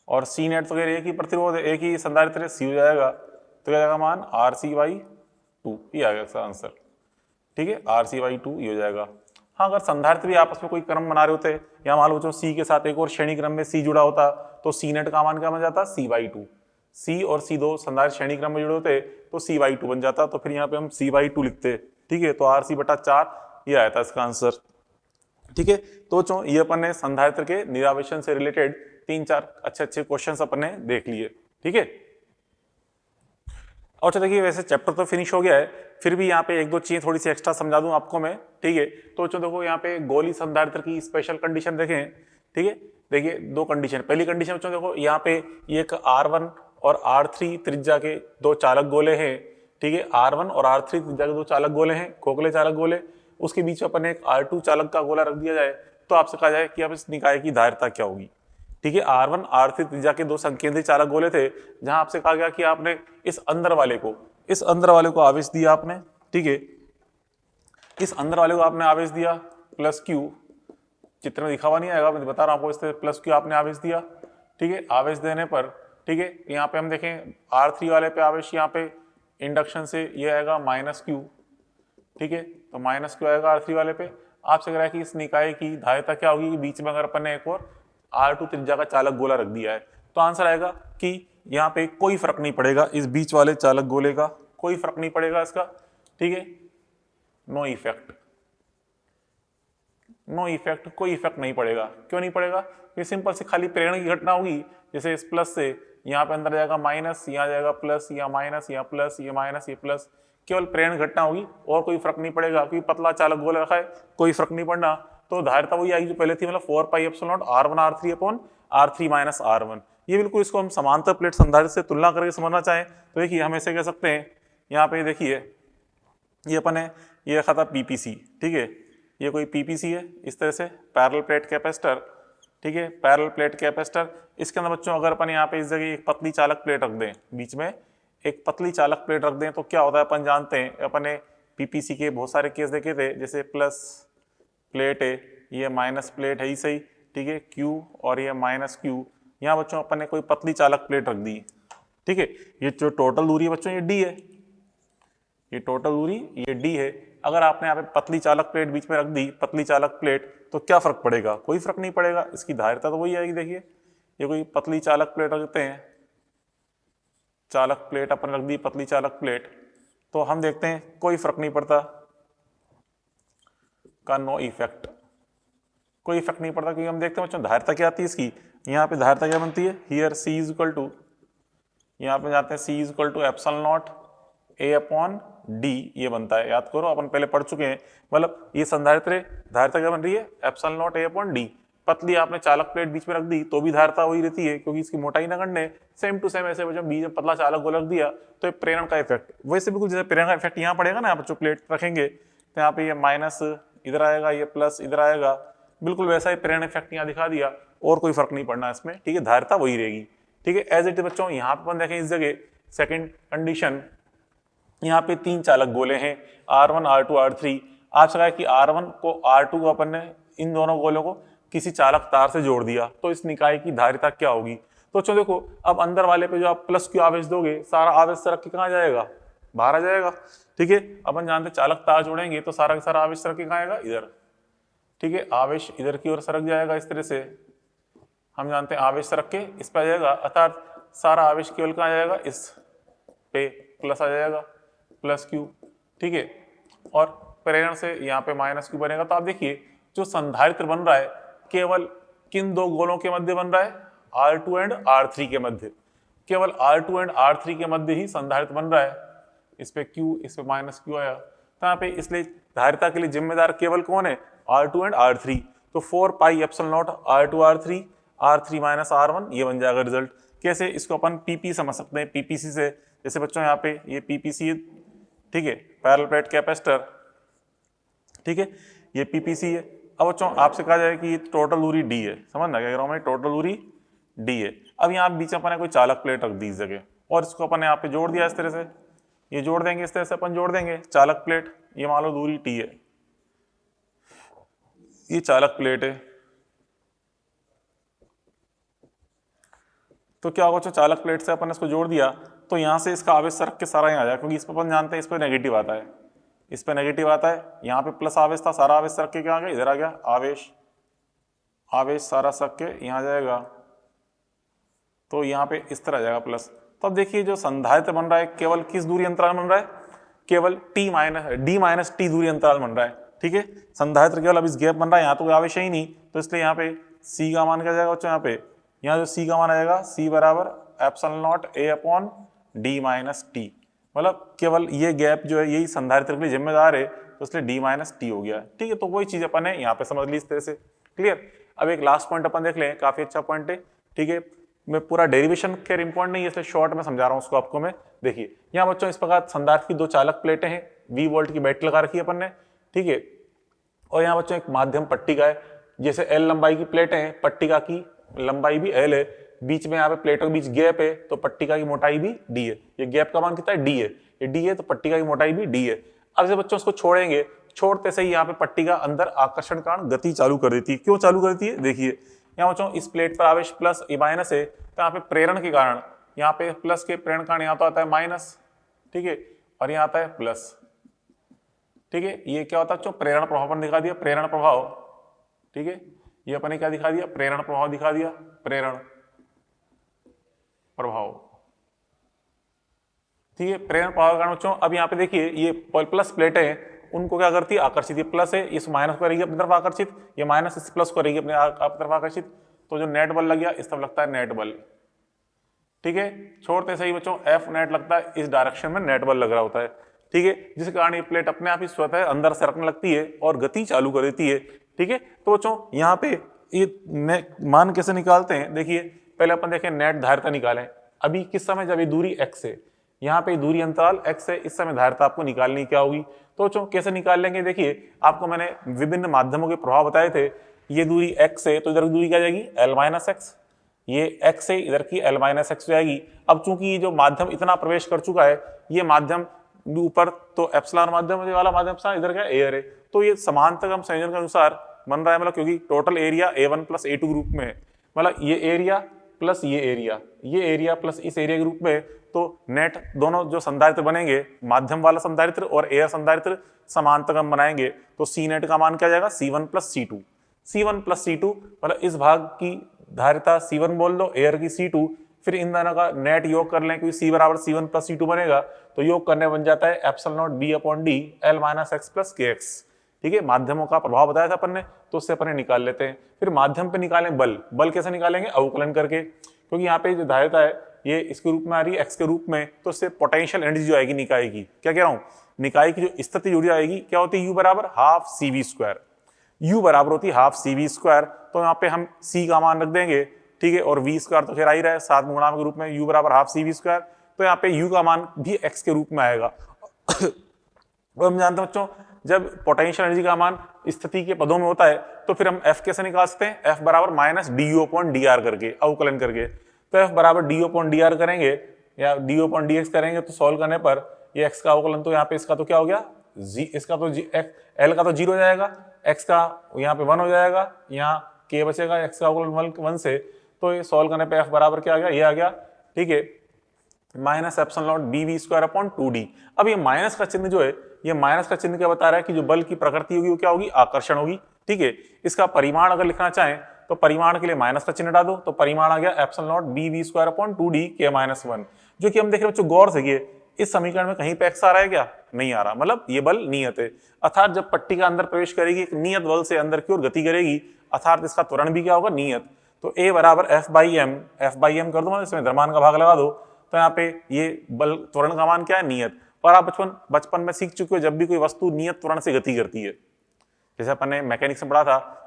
और C नेट तो एक ही प्रतिरोध है, एक ही संधारित्र है, C हो जाएगा, तो क्या जाएगा मान RC/2, ये आ गया इसका आंसर। ठीक है, RC/2 ये हो जाएगा। हाँ, अगर संधारित्र भी आपस में कोई क्रम बना रहे होते या मान लो बच्चों C के साथ एक और श्रेणी क्रम में C जुड़ा होता तो C नेट का मान क्या बन जाता C/2, C और C दो संधारित्र श्रेणी क्रम में जुड़े होते तो C/2 बन जाता, तो फिर यहाँ पे हम C/2 लिखते। ठीक है, तो RC/4 ये आया था इसका आंसर। ठीक है, तो बच्चों ये अपन ने संधारित्र के निरावेशन से रिलेटेड 3-4 अच्छे क्वेश्चंस अपन ने देख लिए। ठीक है, और अच्छा देखिए वैसे चैप्टर तो फिनिश हो गया है, फिर भी यहाँ पे एक दो चीजें थोड़ी सी एक्स्ट्रा समझा दूं आपको मैं। ठीक है, तो बच्चों देखो यहाँ पे गोली संधारित्र की स्पेशल कंडीशन देखें। ठीक है, देखिए दो कंडीशन, पहली कंडीशन बच्चों देखो यहाँ पे एक R1 और R3 त्रिज्या के दो चालक गोले हैं। ठीक है, R1 और R3 त्रिज्या के दो चालक गोले हैं, खोखले चालक गोले, उसके बीच में अपन एक R2 चालक का गोला रख दिया जाए तो आपसे कहा जाए कि अब इस निकाय की धारिता क्या होगी। ठीक है, R1 R3 त्रिज्या के दो संकेंद्री चालक गोले थे, जहां आपसे कहा गया कि आपने इस अंदर वाले को आवेश दिया आपने। ठीक है, इस अंदर वाले को आपने आवेश दिया +Q, चित्र में दिखा हुआ नहीं आएगा, मैं बता रहा हूं आपको, इस +Q आपने आवेश दिया। ठीक है, आवेश देने पर ठीक है यहाँ पे हम देखें R3 वाले पे आवेश, यहाँ पे इंडक्शन से ये आएगा -Q। ठीक है, तो -Q आएगा R3 वाले पे। आपसे कह रहा है कि इस निकाय की धारिता क्या होगी कि बीच में अगर अपन ने एक और R2 त्रिज्या का चालक गोला रख दिया है, तो आंसर आएगा कि यहाँ पे कोई फर्क नहीं पड़ेगा, इस बीच वाले चालक गोले का कोई फर्क नहीं पड़ेगा इसका। ठीक है, नो इफेक्ट, नो इफेक्ट, कोई इफेक्ट नहीं पड़ेगा। क्यों नहीं पड़ेगा? ये सिंपल से खाली प्रेरण की घटना होगी। जैसे इस प्लस से यहाँ पे अंदर जाएगा माइनस, यहाँ जाएगा प्लस, यहाँ माइनस, यहाँ प्लस, ये माइनस, ये प्लस, केवल प्रेरण घटना होगी और कोई फर्क नहीं पड़ेगा। क्योंकि पतला चालक गोला रखा है, कोई फर्क नहीं पड़ना। तो धारिता वही आएगी जो पहले थी, मतलब 4 pi epsilon not R1 R3 upon R3 minus R1। ये बिल्कुल, इसको हम समांतर प्लेट संधारित्र से तुलना करके समझना चाहें तो देखिए हम ऐसे कह सकते हैं, यहाँ पे देखिए ये अपन है, ये रखा था पीपीसी, ठीक है, ये कोई पीपीसी है इस तरह से, पैरेलल प्लेट कैपेसिटर, ठीक है, पैरेलल प्लेट कैपेसिटर। इसके अंदर बच्चों अगर अपन यहाँ पे इस जगह एक पतली चालक प्लेट रख दें, बीच में एक पतली चालक प्लेट रख दें तो क्या होता है अपन जानते हैं। अपन ने पीपीसी के बहुत सारे केस देखे थे, जैसे प्लस प्लेट है, ये माइनस प्लेट है ही सही, ठीक है, क्यू और ये माइनस क्यू। यहाँ बच्चों अपन ने कोई पतली चालक प्लेट रख दी, ठीक है, ये जो टोटल दूरी है बच्चों ये डी है, ये टोटल दूरी ये डी है। अगर आपने यहाँ पे पतली चालक प्लेट बीच में रख दी, पतली चालक प्लेट, तो क्या फर्क पड़ेगा? कोई फर्क नहीं पड़ेगा, इसकी धारिता तो वही आएगी। देखिए ये कोई पतली चालक प्लेट रखते हैं, चालक प्लेट अपन रख दी, पतली चालक प्लेट, तो हम देखते हैं कोई फर्क नहीं पड़ता का, नो इफेक्ट, कोई इफेक्ट नहीं पड़ता। क्योंकि हम देखते हैं बच्चों धारिता क्या आती है इसकी, यहाँ पे धारिता क्या बनती है, here C is equal to, यहाँ पे जाते हैं C is equal to epsilon naught A upon D, ये बनता है, याद करो अपन पहले पढ़ चुके हैं। मतलब ये संधारित्र धारिता क्या बन रही है, epsilon naught A upon D. पतली आपने चालक प्लेट बीच में रख दी तो भी धारिता वही रहती है, क्योंकि इसकी मोटाई नगण्य, सेम टू सेम। ऐसे जब बीच में पतला चालक गोला रख दिया तो प्रेरण का इफेक्ट वैसे बिल्कुल जैसे प्रेरण का इफेक्ट यहाँ पड़ेगा ना, आप जो प्लेट रखेंगे तो यहाँ पे ये माइनस इधर आएगा, ये प्लस इधर आएगा, बिल्कुल वैसा ही प्रेरण इफेक्ट यहाँ दिखा दिया और कोई फर्क नहीं पड़ना इसमें, ठीक है, धारिता वही रहेगी, ठीक है। एज इट इज बच्चों यहाँ पे अपन देखें इस जगह सेकेंड कंडीशन, यहाँ पे 3 चालक गोले हैं R1 R2 R3। आपसे कहा कि R1 को R2 को अपन ने इन दोनों गोलों को किसी चालक तार से जोड़ दिया तो इस निकाय की धारिता क्या होगी। तो चलो देखो, अब अंदर वाले पे जो आप प्लस क्यू आवेश दोगे, सारा आवेश सरक के कहाँ जाएगा, बाहर आ जाएगा, ठीक है। अपन जानते चालक तार जोड़ेंगे तो सारा का सारा आवेश सरक के कहाँ आएगा, इधर, ठीक है, आवेश इधर की ओर सरक जाएगा। इस तरह से हम जानते हैं आवेश सरक के इस पे आ जाएगा, अर्थात सारा आवेश केवल कहाँ जाएगा, इस पे प्लस आ जाएगा, प्लस क्यू, ठीक है, और प्रेरण से यहाँ पे माइनस क्यू बनेगा। तो आप देखिए जो संधारित्र बन रहा है केवल किन दो गोलों के मध्य बन रहा है, R2 एंड R3 के मध्य, केवल R2 एंड R3 के मध्य ही संधारित्र बन रहा है। इस पे Q, इस पे माइनस क्यू आया, तो यहाँ पे इसलिए धारिता के लिए जिम्मेदार केवल कौन है, R2 एंड R3। तो 4 pi epsilon not R2 R3, R3 minus R1, ये बन जाएगा रिजल्ट। कैसे, इसको अपन PP समझ सकते हैं, PPC से। जैसे बच्चों यहाँ पे ये PPC है, ठीक है, पैरेलल प्लेट कैपेसिटर, ठीक है, ये PPC है। अब बच्चों आपसे कहा जाए कि ये टोटल दूरी D है, समझना क्या कह रहा हूं मैं, टोटल दूरी D है। अब यहाँ बीच में अपन ने कोई चालक प्लेट रख दी इस जगह और इसको अपन ने यहाँ पे जोड़ दिया इस तरह से, ये जोड़ देंगे, इस तरह से अपन जोड़ देंगे चालक प्लेट, ये मान लो दूरी T है, ये चालक प्लेट है। तो क्या होगा, चालक प्लेट से अपन ने इसको जोड़ दिया तो यहाँ से इसका आवेश सरक के सारा यहाँ आ जाए, क्योंकि इस पर अपन जानते हैं इस पर नेगेटिव आता है, इस पर नेगेटिव आता है, यहाँ पे प्लस आवेश था, सारा आवेश सरक के क्या आ गया, इधर आ गया, आवेश आवेश सारा सरक के यहाँ जाएगा, तो यहाँ पे इस तरह आ जाएगा प्लस। तो अब देखिए जो संधारित्र बन रहा है केवल किस दूरी अंतराल बन रहा है, केवल D माइनस T दूरी अंतराल बन रहा है, ठीक है। संधारित्र केवल अब इस गैप बन रहा है, यहाँ तो कोई आवेश है ही नहीं, तो इसलिए यहाँ पे C का मान क्या जाएगा बच्चों, यहाँ पे यहाँ जो C का मान आएगा, C बराबर epsilon not A upon D minus T, मतलब केवल ये गैप जो है यही संधारित्र के लिए जिम्मेदार है, तो इसलिए D माइनस T हो गया, ठीक है। तो वही चीज अपन ने यहाँ पे समझ ली इस तरह से, क्लियर। अब एक लास्ट पॉइंट अपन देख लें, काफी अच्छा पॉइंट है, ठीक है। मैं पूरा डेरिवेशन केयर इंपॉर्टेंट नहीं है इसलिए शॉर्ट में समझा रहा हूँ उसको आपको मैं। देखिए यहाँ बच्चों इस प्रकार संधारित्र की 2 चालक प्लेटें हैं, 20 वोल्ट की बैटरी लगा रखी है अपन ने, ठीक है, और यहाँ बच्चों एक माध्यम पट्टिका है, जैसे L लंबाई की प्लेटें हैं, पट्टिका की लंबाई भी L है, बीच में यहाँ पे प्लेटों के बीच गैप है तो पट्टिका की मोटाई भी D है, ये गैप का मान कितना है, D है, ये D है तो पट्टिका की मोटाई भी D है। अब जैसे बच्चों उसको छोड़ेंगे, छोड़ते से ही यहाँ पे पट्टिका अंदर आकर्षण कारण गति चालू कर देती है। क्यों चालू कर देती है, देखिए यहाँ बच्चों इस प्लेट पर आवेश प्लस ये माइनस है, तो यहाँ पे प्रेरण के कारण, यहाँ पे प्लस के प्रेरण कारण यहाँ तो आता है माइनस, ठीक है, और यहाँ आता है प्लस, ठीक है। ये क्या होता है बच्चों, प्रेरण प्रभाव पर दिखा दिया, प्रेरण प्रभाव, ठीक है, ये अपने क्या दिखा दिया, प्रेरण प्रभाव दिखा दिया, प्रेरण प्रभाव, ठीक है, प्रेरण प्रभाव के कारण बच्चों। अब यहाँ पे देखिए ये प्लस प्लेटें हैं उनको क्या करती है, आकर्षित। ये प्लस है, इस माइनस को करेगी अपनी तरफ आकर्षित, ये माइनस इस प्लस को करेगी अपनी तरफ आकर्षित। तो जो नेट बल लग गया इस तरफ लगता है नेट बल, ठीक है। छोड़ते सही बच्चों, एफ नेट लगता है इस डायरेक्शन में नेट बल लग रहा होता है, ठीक है, जिस कारण ये प्लेट अपने आप ही स्वतः अंदर सरकने लगती है और गति चालू कर देती है, ठीक है। तो बच्चों यहाँ पे ये मान कैसे निकालते हैं, देखिए पहले अपन देखें नेट धारिता निकालें। अभी किस समय, जब ये दूरी x है, यहाँ पे दूरी अंतराल x है, इस समय धारिता आपको निकालनी क्या होगी। तो बच्चों कैसे निकाल लेंगे, देखिए आपको मैंने विभिन्न माध्यमों के प्रभाव बताए थे। ये दूरी x है तो इधर की दूरी क्या जाएगी, l-x, ये x है, इधर की l-x जाएगी। अब चूंकि ये जो माध्यम इतना प्रवेश कर चुका है, ये माध्यम ऊपर तो एप्सिलॉन माध्यम वाला माध्यम इधर क्या एयर है, तो ये समांतरक्रम संयोजन के अनुसार बन रहा है, मतलब क्योंकि total area A1 plus A2 group में है, मतलब ये एरिया प्लस ये एरिया प्लस इस एरिया के रूप में। तो नेट दोनों जो संधारित्र बनेंगे, माध्यम वाला संधारित्र और एयर संधारित्र समांतरक्रम बनाएंगे, तो सी नेट का मान क्या जाएगा, C1 plus C2। C1 plus C2 मतलब इस भाग की धारिता C1 बोल दो, एयर की C2, फिर इन दोनों का नेट योग कर लें, क्योंकि C बराबर C1 प्लस C2 बनेगा, तो योग करने बन जाता है epsilon not B upon D L-x plus KX, ठीक है। माध्यमों का प्रभाव बताया था अपन ने, तो उससे अपन निकाल लेते हैं। फिर माध्यम पे निकालें बल, बल कैसे निकालेंगे, अवकलन करके, क्योंकि यहाँ पे जो धारिता है ये इसके रूप में आ रही है x के रूप में, तो इससे पोटेंशियल एनर्जी जो आएगी निकाय की, क्या कह रहा हूँ, निकाय की जो स्थिति जुड़ी आएगी क्या होती है, U बराबर हाफ CV², U बराबर होती है हाफ CV²। तो यहाँ पे हम C का मान रख देंगे, ठीक है, और V² तो फिर आ ही रहा है 7 गुणांक के रूप में, U बराबर हाफ CV²। तो यहाँ पे U का मान भी x के रूप में आएगा। और हम जानते हैं बच्चों, जब पोटेंशियल एनर्जी का मान स्थिति के पदों में होता है, तो फिर हम F कैसे निकाल सकते हैं, F बराबर माइनस DU अपॉन DR करके, अवकलन करके। तो F बराबर DU अपॉन DR करेंगे या DU अपॉन DX करेंगे, तो सॉल्व करने पर ये x का अवकलन, तो यहाँ पे इसका तो क्या हो गया, इसका तो L का तो 0 हो जाएगा, x का यहाँ पे 1 हो जाएगा, यहाँ k बचेगा, x का अवकलन 1 से। तो ये सॉल्व करने पे F बराबर क्या आ गया, ये आ गया, ठीक है, minus epsilon not BV² upon 2D। अब ये माइनस का चिन्ह जो है, ये माइनस का चिन्ह क्या बता रहा है कि जो बल की प्रकृति होगी वो क्या होगी, आकर्षण होगी, ठीक है। इसका परिमाण अगर लिखना चाहें तो परिमाण के लिए माइनस का चिन्ह डाल दो, तो परिमाण आ गया epsilon not BV² upon 2D K-1, जो कि हम देख रहे हैं बच्चों गौर से, ये इस समीकरण में कहीं पे x आ रहा है क्या, नहीं आ रहा, मतलब ये बल नियत है, अर्थात जब पट्टी का अंदर प्रवेश करेगी एक नियत बल से अंदर की ओर गति करेगी, अर्थात इसका त्वरण भी क्या होगा, नियत। तो A बराबर F/m कर दो, मतलब इसमें द्रव्यमान का भाग लगा दो, तो यहाँ पे ये बल त्वरण का मान क्या है, नियत। और आप बचपन में सीख चुके हो, जब भी कोई वस्तु नियत त्वरण से गति करती है, जैसे अपन ने मैकेनिक्स में पढ़ा था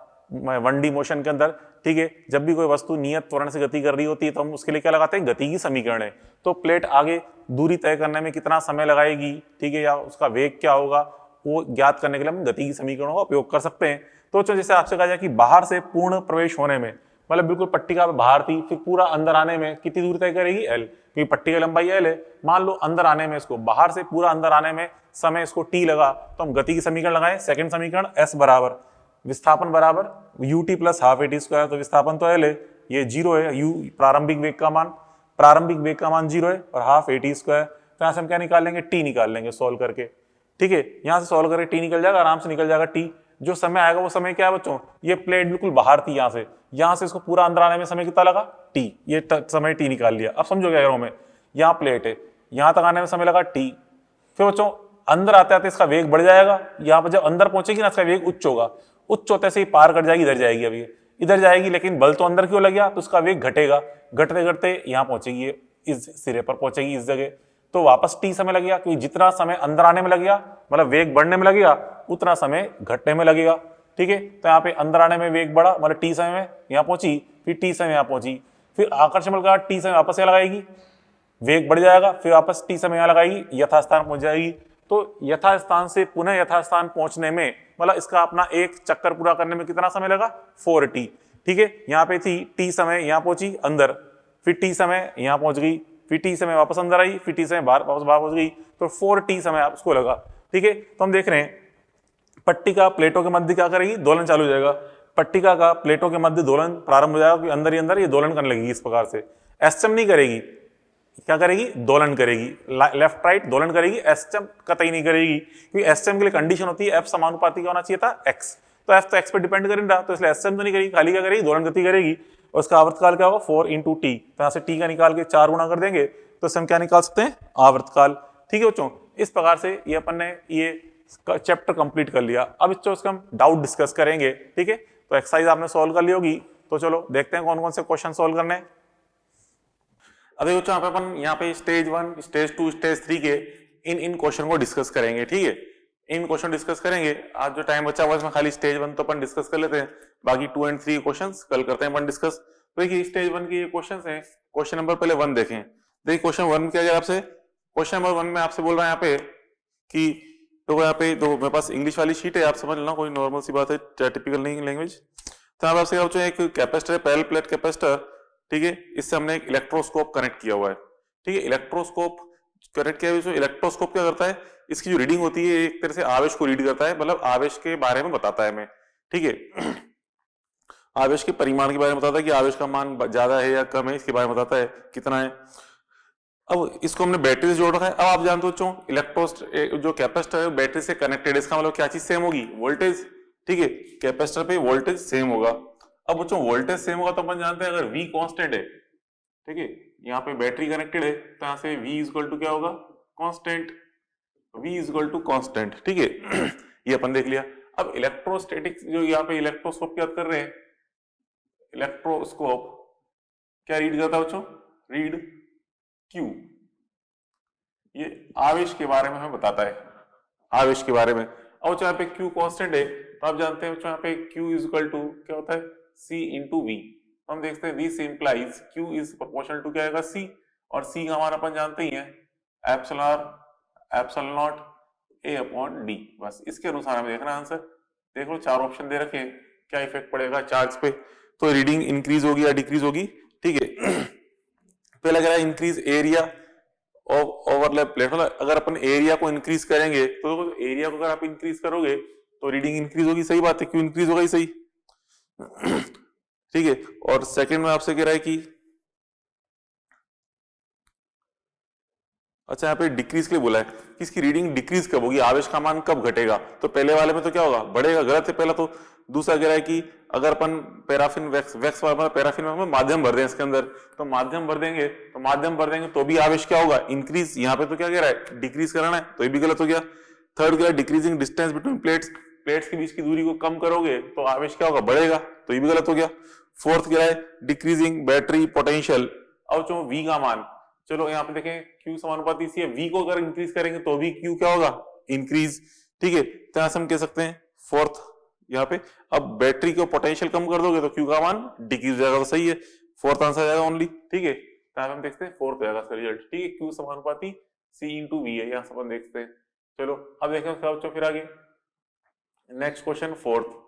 1D मोशन के अंदर, ठीक है, जब भी कोई वस्तु नियत त्वरण से गति कर रही होती है तो हम उसके लिए क्या लगाते हैं, गति की समीकरण है। तो प्लेट आगे दूरी तय करने में कितना समय लगाएगी, ठीक है, या उसका वेग क्या होगा, वो ज्ञात करने के लिए हम गति की समीकरणों का उपयोग कर सकते हैं। तो जैसे आपसे कहा जाए कि बाहर से पूर्ण प्रवेश होने में, मतलब बिल्कुल पट्टिका बाहर थी, फिर पूरा अंदर आने में कितनी दूरी तय करेगी, L, क्योंकि पट्टी की लंबाई L है। मान लो अंदर आने में, इसको बाहर से पूरा अंदर आने में समय इसको T लगा, तो हम गति की समीकरण लगाएं, सेकंड समीकरण S बराबर विस्थापन बराबर ut प्लस हाफ at², तो विस्थापन तो L है, ये 0 है, u प्रारंभिक वेग का मान 0 है, और हाफ at²। तो यहाँ से हम क्या निकाल लेंगे, T निकाल लेंगे सॉल्व करके, ठीक है, यहाँ से सॉल्व करके T निकल जाएगा, आराम से निकल जाएगा T। जो समय आएगा वो समय क्या है बच्चों, ये प्लेट बिल्कुल बाहर थी, यहाँ से इसको पूरा अंदर आने में समय कितना लगा, T, ये समय T निकाल लिया। अब समझो क्या कह रहा हूं मैं, यहाँ प्लेट है, यहाँ तक आने में समय लगा T, फिर बच्चों अंदर आते आते इसका वेग बढ़ जाएगा, यहाँ पर जब अंदर पहुंचेगी ना इसका वेग उच्च होगा, उच्च होते से ही पार कर जाएगी, इधर जाएगी, अभी इधर जाएगी, लेकिन बल तो अंदर क्यों लग गया, तो उसका वेग घटेगा, घटते घटते यहाँ पहुंचेगी, इस सिरे पर पहुंचेगी, इस जगह, तो वापस T समय लगेगा, क्योंकि जितना समय अंदर आने में लगेगा, मतलब वेग बढ़ने में लगेगा, उतना समय घटने में लगेगा, ठीक है। तो यहाँ पे अंदर आने में वेग बढ़ा, मतलब T समय में यहाँ पहुंची, फिर T समय यहाँ पहुंची, फिर आकर्षण बल का T समय वापस यहाँ लगाएगी, वेग बढ़ जाएगा, फिर वापस T समय यहाँ लगाएगी, यथास्थान पहुंच जाएगी। तो यथास्थान से पुनः यथास्थान पहुंचने में, मतलब इसका अपना एक चक्कर पूरा करने में कितना समय लगा, 4t, ठीक है। यहाँ पे थी T समय, यहाँ पहुंची अंदर, फिर T समय यहाँ पहुंच गई, फिर T समय वापस अंदर आई, फिर T समय बाहर पहुंच गई, तो 4t समय उसको लगा, ठीक है। तो हम देख रहे हैं पट्टिका प्लेटों के मध्य क्या करेगी, दोलन चालू हो जाएगा, पट्टिका का प्लेटों के मध्य दोलन प्रारंभ हो जाएगा, क्योंकि अंदर ही अंदर ये दोलन करने लगेगी इस प्रकार से। एस्टम नहीं करेगी, क्या करेगी, दोलन करेगी, लेफ्ट राइट दोलन करेगी, एस्टम कतई नहीं करेगी, क्योंकि एस्टम के लिए कंडीशन होती है F समानुपाती का होना चाहिए था x, तो F तो x पे डिपेंड कर रहा, तो इसलिए एस्टम तो नहीं करेगी, खाली क्या करेगी, दोलन गति करेगी। और उसका आवर्तकाल क्या होगा, 4 × t, तो यहाँ से t का निकाल के 4 गुना कर देंगे, तो इससे हम क्या निकाल सकते हैं, आवर्तकाल, ठीक है बच्चों। इस प्रकार से ये अपन ने ये चैप्टर कंप्लीट कर लिया। अब इस उसका हम डाउट डिस्कस करेंगे, ठीक है। तो एक्सरसाइज आपने सॉल्व कर ली होगी, तो चलो देखते हैं कौन कौन से क्वेश्चन सॉल्व करने हैं। अभी बच्चों यहाँ पे स्टेज 1, स्टेज 2, स्टेज 3 के इन क्वेश्चन को डिस्कस करेंगे, ठीक है। इन क्वेश्चन डिस्कस करेंगे। आज जो टाइम बचा हुआ है इसमें खाली स्टेज 1 तो अपन डिस्कस कर लेते हैं, बाकी 2 और 3 क्वेश्चंस कल करते हैं अपन डिस्कस। तो देखिए स्टेज 1 के ये क्वेश्चंस हैं। क्वेश्चन नंबर पहले 1 देखें। देखिए क्वेश्चन 1 में क्या है आपसे, क्वेश्चन नंबर 1 में आपसे बोल रहा है यहाँ पे कि तो यहाँ पे तो मेरे पास इंग्लिश वाली शीट है, आप समझ लेना, कोई नॉर्मल सी बात है, टिपिकल नहीं लैंग्वेज। तो यहाँ पे आपसे बच्चों एक कैपेसिटर है, पैरेलल प्लेट कैपेसिटर, ठीक है। इससे हमने एक इलेक्ट्रोस्कोप कनेक्ट किया हुआ है, ठीक है। इलेक्ट्रोस्कोप कनेक्ट किया हुआ है। इलेक्ट्रोस्कोप क्या करता है, इसकी जो रीडिंग होती है एक तरह से आवेश को रीड करता है, मतलब आवेश के बारे में बताता है हमें, ठीक है। आवेश के परिमाण के बारे में बताता है कि आवेश का मान ज्यादा है या कम है, इसके बारे में बताता है कितना है। अब इसको हमने बैटरी से जोड़ रखा है। अब आप जानते हो बच्चों इलेक्ट्रो जो कैपेसिटर है बैटरी से कनेक्टेड है, इसका मतलब क्या चीज सेम होगी, वोल्टेज, ठीक है। कैपेसिटर पे वोल्टेज सेम होगा। अब बच्चों वोल्टेज सेम होगा तो अपन जानते हैं अगर V कांस्टेंट है, ठीक है, यहाँ पे बैटरी कनेक्टेड है तो यहाँ से V इक्वल टू क्या होगा, constant, V equal to constant, ठीक है। ये अपन देख लिया। अब इलेक्ट्रोस्टैटिक जो यहाँ पे इलेक्ट्रोस्कोप क्या कर रहे हैं, इलेक्ट्रोस्कोप क्या रीड करता है बच्चों, रीड Q, ये आवेश के बारे में हमें बताता है, आवेश के बारे में। अब यहाँ पे Q कांस्टेंट है तो आप जानते हैं बच्चों यहाँ पे Q इज इक्वल टू क्या होता है, C इंटू V। हम देखते हैं this implies Q is proportional to क्या आएगा, C, और C का हमारा अपन जानते ही है epsilon not A upon D। बस इसके अनुसार हमें देखना आंसर। देख लो 4 ऑप्शन दे रखे हैं, क्या इफेक्ट पड़ेगा चार्ज पे, तो रीडिंग इंक्रीज होगी या डिक्रीज होगी, ठीक है। पहला कह रहा है increase area of overlap plate, मतलब अगर अपन एरिया को इंक्रीज करेंगे तो एरिया को अगर आप इंक्रीज करोगे तो रीडिंग इंक्रीज होगी, सही बात है, क्यों इंक्रीज होगा ही सही, ठीक है। और सेकंड में आपसे कह रहा है कि अच्छा यहाँ पे डिक्रीज के लिए बोला है कि इसकी रीडिंग डिक्रीज कब होगी, आवेश का मान कब घटेगा। तो पहले वाले में तो क्या होगा, बढ़ेगा, गलत है पहला तो। दूसरा कह रहा है कि अगर अपन पैराफिन वैक्स वाला पैराफिन में माध्यम भर दें इसके अंदर, तो माध्यम भर देंगे तो भी आवेश क्या होगा, इंक्रीज। यहाँ पे तो क्या कह रहा है, डिक्रीज कराना है, तो ये भी गलत हो गया। थर्ड कह रहा है डिक्रीजिंग डिस्टेंस बिटवीन प्लेट्स के बीच की दूरी को कम करोगे तो आवेश क्या होगा, बढ़ेगा, तो ये भी गलत हो गया। फोर्थ कह रहा है डिक्रीजिंग बैटरी पोटेंशियल। अब जो V का मान, चलो यहाँ पे देखें Q समानुपाती C है, V को अगर इंक्रीज करेंगे तो भी Q क्या होगा, इंक्रीज, ठीक है। तो यहाँ से हम कह सकते हैं फोर्थ यहाँ पे। अब बैटरी को पोटेंशियल कम कर दोगे तो Q का मान डिक्रीज हो जाएगा, तो सही है, फोर्थ आंसर जाएगा ओनली, ठीक है। तो हम देखते हैं फोर्थ जाएगा इसका रिजल्ट, ठीक है। Q समानुपाती C इंटू V है, यहाँ से अपन देखते हैं। चलो अब देखें उसका बच्चों फिर आगे नेक्स्ट क्वेश्चन फोर्थ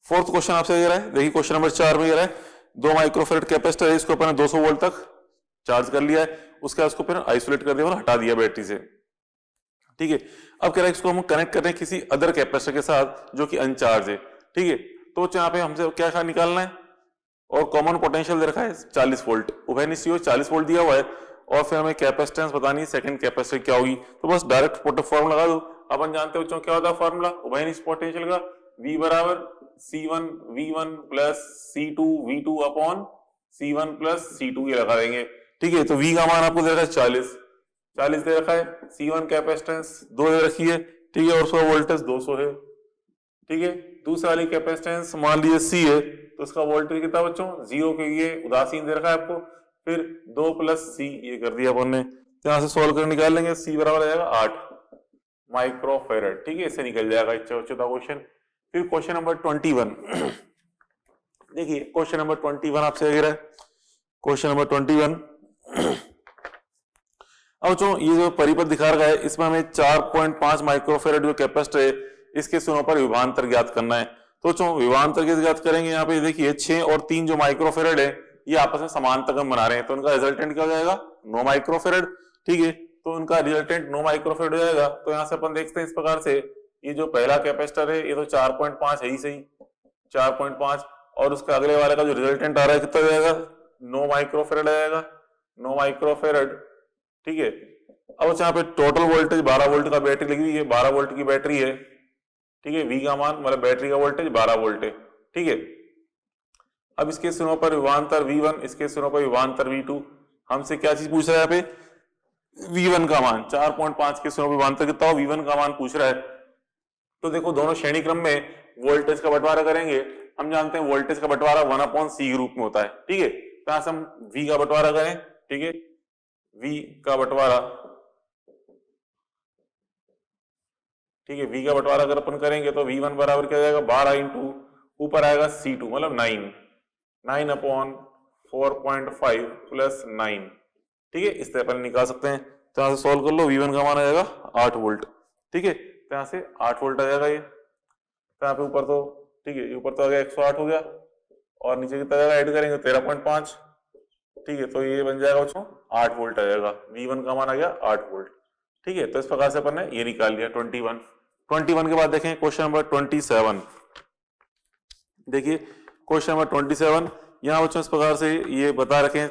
क्वेश्चन आपसे कह रहा है। देखिए क्वेश्चन नंबर 4 में कह रहा है 2 माइक्रोफेरेड कैपेसिटर है, इसको अपन 200 वोल्ट तक चार्ज कर लिया है, उसके बाद उसको फिर आइसोलेट कर दिया और हटा दिया बैटरी से, ठीक है। अब कह रहा है इसको हम कनेक्ट कर रहे हैं किसी अदर कैपेसिटर के साथ जो कि अनचार्ज है, ठीक है। तो यहाँ पे हमसे क्या निकालना है, और कॉमन पोटेंशियल दे रखा है 40 वोल्ट, उभयनिष्ठ 40 वोल्ट दिया हुआ है, और फिर हमें कैपेसिटेंस बतानी है सेकंड कैपेसिटर क्या होगी। तो बस डायरेक्ट फॉर्मूला लगा दो। अपन जानते हो क्या होता है फॉर्मूला उभयनिष्ठ पोटेंशियल का, V बराबर C1 V1 plus C2 V2 upon C1 plus C2 ये लगा देंगे, ठीक है। तो V का मान आपको दे रखा है 40 दे रखा है, C1 कैपेसिटेंस 2 दे रखी है, ठीक है, और उसका वोल्टेज 200 है, ठीक है। दूसरा वाली कैपेसिटेंस मान लीजिए C है, तो उसका वोल्टेज कितना बच्चों 0 के लिए उदासीन दे रखा है आपको, फिर 2 प्लस C ये कर दिया अपन ने। तो यहाँ से सोल्व कर निकाल लेंगे, C बराबर आ जाएगा 8 माइक्रोफेरेड, ठीक है, इससे निकल जाएगा चौथा क्वेश्चन। फिर क्वेश्चन नंबर 21 देखिए क्वेश्चन नंबर 21 आपसे कह रहा है, क्वेश्चन नंबर 21 अब जो ये जो परिपथ दिखा रखा है इसमें हमें 4.5 माइक्रोफेरेड जो कैपेसिटर है इसके सिरों पर विभवांतर ज्ञात करना है। तो जो विभवांतर कैसे ज्ञात करेंगे, यहाँ पे देखिए 6 और 3 जो माइक्रोफेरेड है ये आपस में समांतरगम बना रहे हैं, तो उनका रिजल्टेंट क्या हो जाएगा 9 माइक्रोफेरेड, ठीक है। तो उनका रिजल्टेंट 9 माइक्रोफेरेड हो जाएगा। तो यहाँ से अपन देखते हैं इस प्रकार से, ये जो पहला कैपेसिटर है ये तो 4.5 है ही सही, 4.5, और उसका अगले वाले का जो रिजल्टेंट आ रहा है कितना जाएगा 9 माइक्रोफेरेड आएगा, 9 माइक्रोफेरेड, ठीक है। अब यहाँ पे टोटल वोल्टेज 12 वोल्ट का बैटरी लगी हुई है, 12 वोल्ट की बैटरी है, ठीक है। V का मान मतलब बैटरी का वोल्टेज 12 वोल्ट है, ठीक है। अब इसके सिरों पर विभवांतर V1, इसके सिरों पर विभवांतर V2। हमसे क्या चीज पूछ रहा है यहाँ पे, V1 का मान 4.5 के सिरों पर विभवांतर कितना हो, V1 का मान पूछ रहा है। तो देखो दोनों श्रेणी क्रम में वोल्टेज का बंटवारा करेंगे, हम जानते हैं वोल्टेज का बंटवारा 1/c के रूप में होता है, ठीक है। तो यहां से हम V का बंटवारा करें, ठीक है, V का बंटवारा, ठीक है, V का बंटवारा अगर अपन करेंगे तो V1 बराबर क्या जाएगा 12 इंटू ऊपर आएगा C2 मतलब 9/4.5 प्लस 9, ठीक है, इस तरह अपन निकाल सकते हैं। तो यहां से सॉल्व कर लो, V1 का मान आ जाएगा 8 वोल्ट, ठीक है, तो यहां से 8 वोल्ट आ जाएगा ये। तो यहाँ पे ऊपर तो ठीक है, ऊपर तो आ गया 108 हो गया और नीचे कितना जाएगा ऐड करेंगे 13.5, ठीक है, तो ये बन जाएगा बच्चों 8 वोल्ट आ जाएगा, V1 का मान आ गया 8 वोल्ट, ठीक है। तो इस प्रकार से अपन ने ये निकाल लिया 21 के बाद देखें क्वेश्चन नंबर 27। देखिए क्वेश्चन नंबर 27 यहाँ बच्चों इस प्रकार से ये बता रखे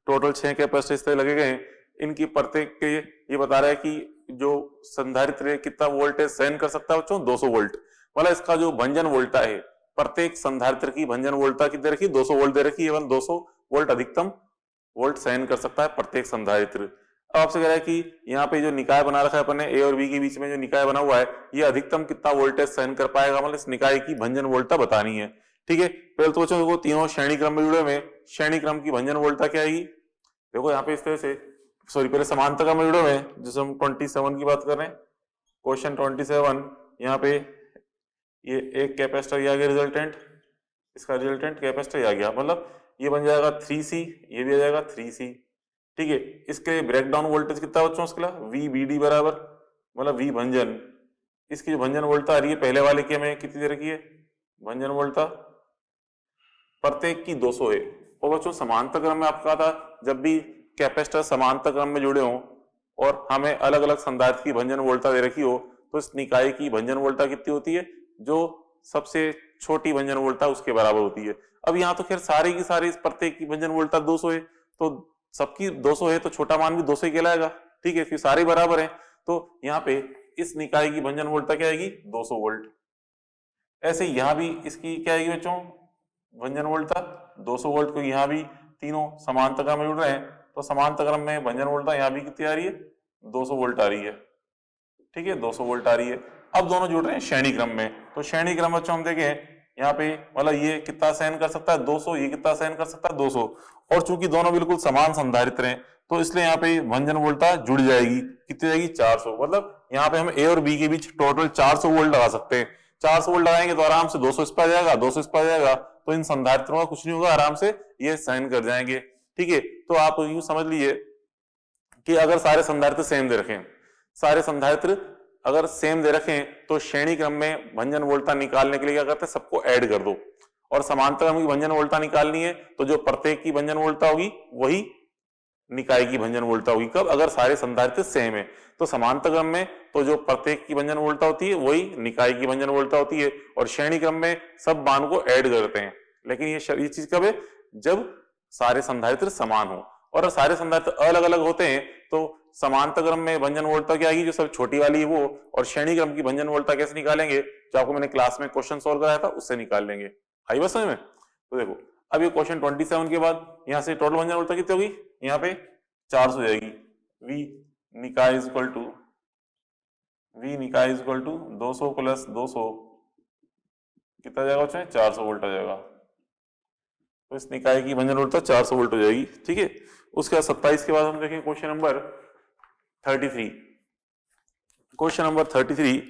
टोटल 6 कैपेसिटर इस तरह लगे गए हैं, इनकी प्रत्येक के ये बता रहा है कि जो संधारित्र कितना वोल्टेज सहन कर सकता है बच्चों 200 वोल्ट, मतलब इसका जो भंजन वोल्टता है प्रत्येक संधारित्र की भंजन वोल्टता कितनी रखी 200 वोल्ट दे रखी है, एवं 200 वोल्ट अधिकतम वोल्ट सहन कर सकता है प्रत्येक संधारित्र। अब आपसे कह रहा है कि यहाँ पे जो निकाय बना रखा है अपन ने ए और बी के बीच में जो निकाय बना हुआ है ये अधिकतम कितना वोल्टेज सहन कर पाएगा, मतलब इस निकाय की भंजन वोल्टता बतानी है, ठीक है। पहले तो बच्चों देखो तीनों श्रेणी क्रम में जुड़े हुए, श्रेणी क्रम की भंजन वोल्टता क्या आएगी, देखो यहाँ पे इस तरह से, सॉरी पहले समांतर क्रम में जुड़े हुए जिसे हम 27 की बात कर रहे हैं, क्वेश्चन 27, यहाँ पे ये एक कैपेसिटर आ गया रिजल्टेंट, इसका रिजल्टेंट कैपेसिटर आ गया, मतलब ये बन जाएगा 3C, ये भी आ जाएगा 3C, ठीक है। इसके ब्रेकडाउन वोल्टेज कितना बच्चों उसके लिए VBD बराबर, मतलब V भंजन, इसकी जो भंजन वोल्टता आ रही है पहले वाले की हमें कितनी दे रखी है भंजन वोल्टता प्रत्येक की 200 है। और बच्चों समांतर क्रम में आपका था जब भी कैपेसिटर समांतर क्रम में जुड़े हों और हमें अलग अलग संधारित्र की भंजन वोल्टता दे रखी हो तो इस निकाय की भंजन वोल्टता कितनी होती है, जो सबसे छोटी भंजन वोल्टता उसके बराबर होती है। अब यहाँ तो खैर सारे की सारी प्रत्येक की भंजन वोल्टता 200 है, तो सबकी 200 है तो छोटा मान भी 200 ही कहलाएगा, ठीक है, फिर सारे बराबर हैं, तो यहाँ पे इस निकाय की भंजन वोल्टता क्या आएगी 200 वोल्ट। ऐसे यहाँ भी इसकी क्या आएगी बच्चों भंजन वोल्टता 200 वोल्ट, को यहाँ भी तीनों समांतर क्रम में जुड़ रहे हैं तो समांतर क्रम में भंजन वोल्टता यहाँ भी कितनी आ रही है 200 वोल्ट आ रही है, ठीक है, 200 वोल्ट आ रही है। अब दोनों जुड़ रहे हैं श्रेणी क्रम में, तो श्रेणी क्रम बच्चों हम देखें यहाँ पे मतलब ये कितना सहन कर सकता है 200, ये कितना सहन कर सकता है 200, और चूंकि दोनों बिल्कुल समान संधारित्र हैं तो इसलिए यहाँ पे भंजन वोल्टता जुड़ जाएगी, कितनी जाएगी 400, मतलब यहाँ पे हम ए और बी के बीच टोटल 400 वोल्ट लगा सकते हैं। 400 वोल्ट लगाएंगे तो आराम से 200 इस पर जाएगा, 200 इस पर जाएगा, तो इन संधारित्रों का कुछ नहीं होगा, आराम से ये सहन कर जाएंगे, ठीक है। तो आप यूं समझ लीजिए कि अगर सारे संधारित्र सेम दे रखें, सारे संधारित्र अगर सेम दे रखें तो श्रेणी क्रम में भंजन वोल्टता निकालने के लिए क्या करते हैं सबको ऐड कर दो, और समांतर क्रम की भंजन वोल्टता निकालनी है तो जो प्रत्येक की भंजन वोल्टता होगी वही निकाय की भंजन वोल्टता होगी। कब, अगर सारे संधारित्र सेम है, तो समांतर क्रम में तो जो प्रत्येक की भंजन वोल्टता होती है वही निकाय की भंजन वोल्टता होती है, और श्रेणी क्रम में सब मान को ऐड करते हैं। लेकिन ये चीज कब है, जब सारे संधारित्र समान हो, और सारे संधारित्र अलग अलग होते हैं तो समांतर क्रम में भंजन वोल्टता क्या आएगी जो सब छोटी वाली है वो, और श्रेणी क्रम की भंजन वोल्टता कैसे निकालेंगे, जो आपको मैंने क्लास में क्वेश्चन सोल्व कराया था उससे निकाल लेंगे। आई बस समझ में। तो देखो अब ये क्वेश्चन 27 के बाद यहाँ से टोटल भंजन वोल्टता कितनी होगी, यहाँ पे 400 हो जाएगी, V निकाय इज इक्वल टू 200 प्लस 200 कितना जाएगा उसमें 400 वोल्ट आ जाएगा, तो इस निकाय की भंजन वोल्टता 400 वोल्ट हो जाएगी, ठीक है। उसके बाद 27 के बाद हम देखें क्वेश्चन नंबर 33। क्वेश्चन नंबर 33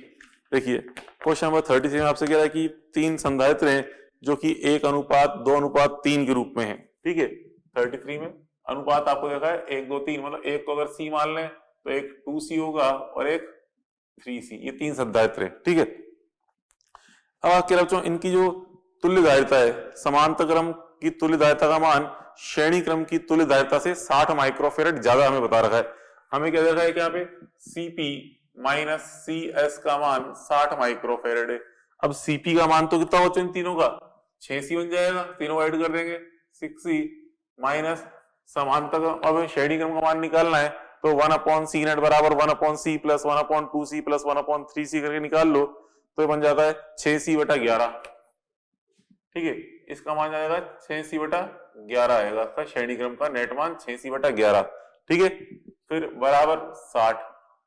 देखिए, क्वेश्चन नंबर 33 में आपसे कह रहा है कि तीन संधारित्र हैं जो कि 1:2:3 के रूप में है, ठीक है। 33 में अनुपात आपको देखा है 1:2:3, मतलब एक को अगर C मान लें तो एक 2C होगा और एक 3C, ये तीन संधारित्र है, ठीक है। अब आप कह रहे हो इनकी जो तुल्य धारिता है, समांतर क्रम की तुल्य धारिता का मान श्रेणी क्रम की तुल्य धारिता से 60 माइक्रोफेरेड ज्यादा हमें बता रखा है। हमें क्या देखा है कि यहाँ पे Cp माइनस CS का मान 60 माइक्रोफेरेड है। अब Cp का मान तो कितना हो इन तीनों का 6C बन जाएगा, तीनों ऐड कर देंगे 6C माइनस समांतर, अब श्रेणी क्रम का मान निकालना है तो 1/C नेट बराबर 1/C plus 1/2C plus 1/3C करके निकाल लो, तो ये बन जाता है 6C/11, ठीक है। इसका मान जाएगा 6C/11 आएगा, इसका श्रेणी क्रम का नेट मान 6C/11, ठीक है। फिर बराबर 60,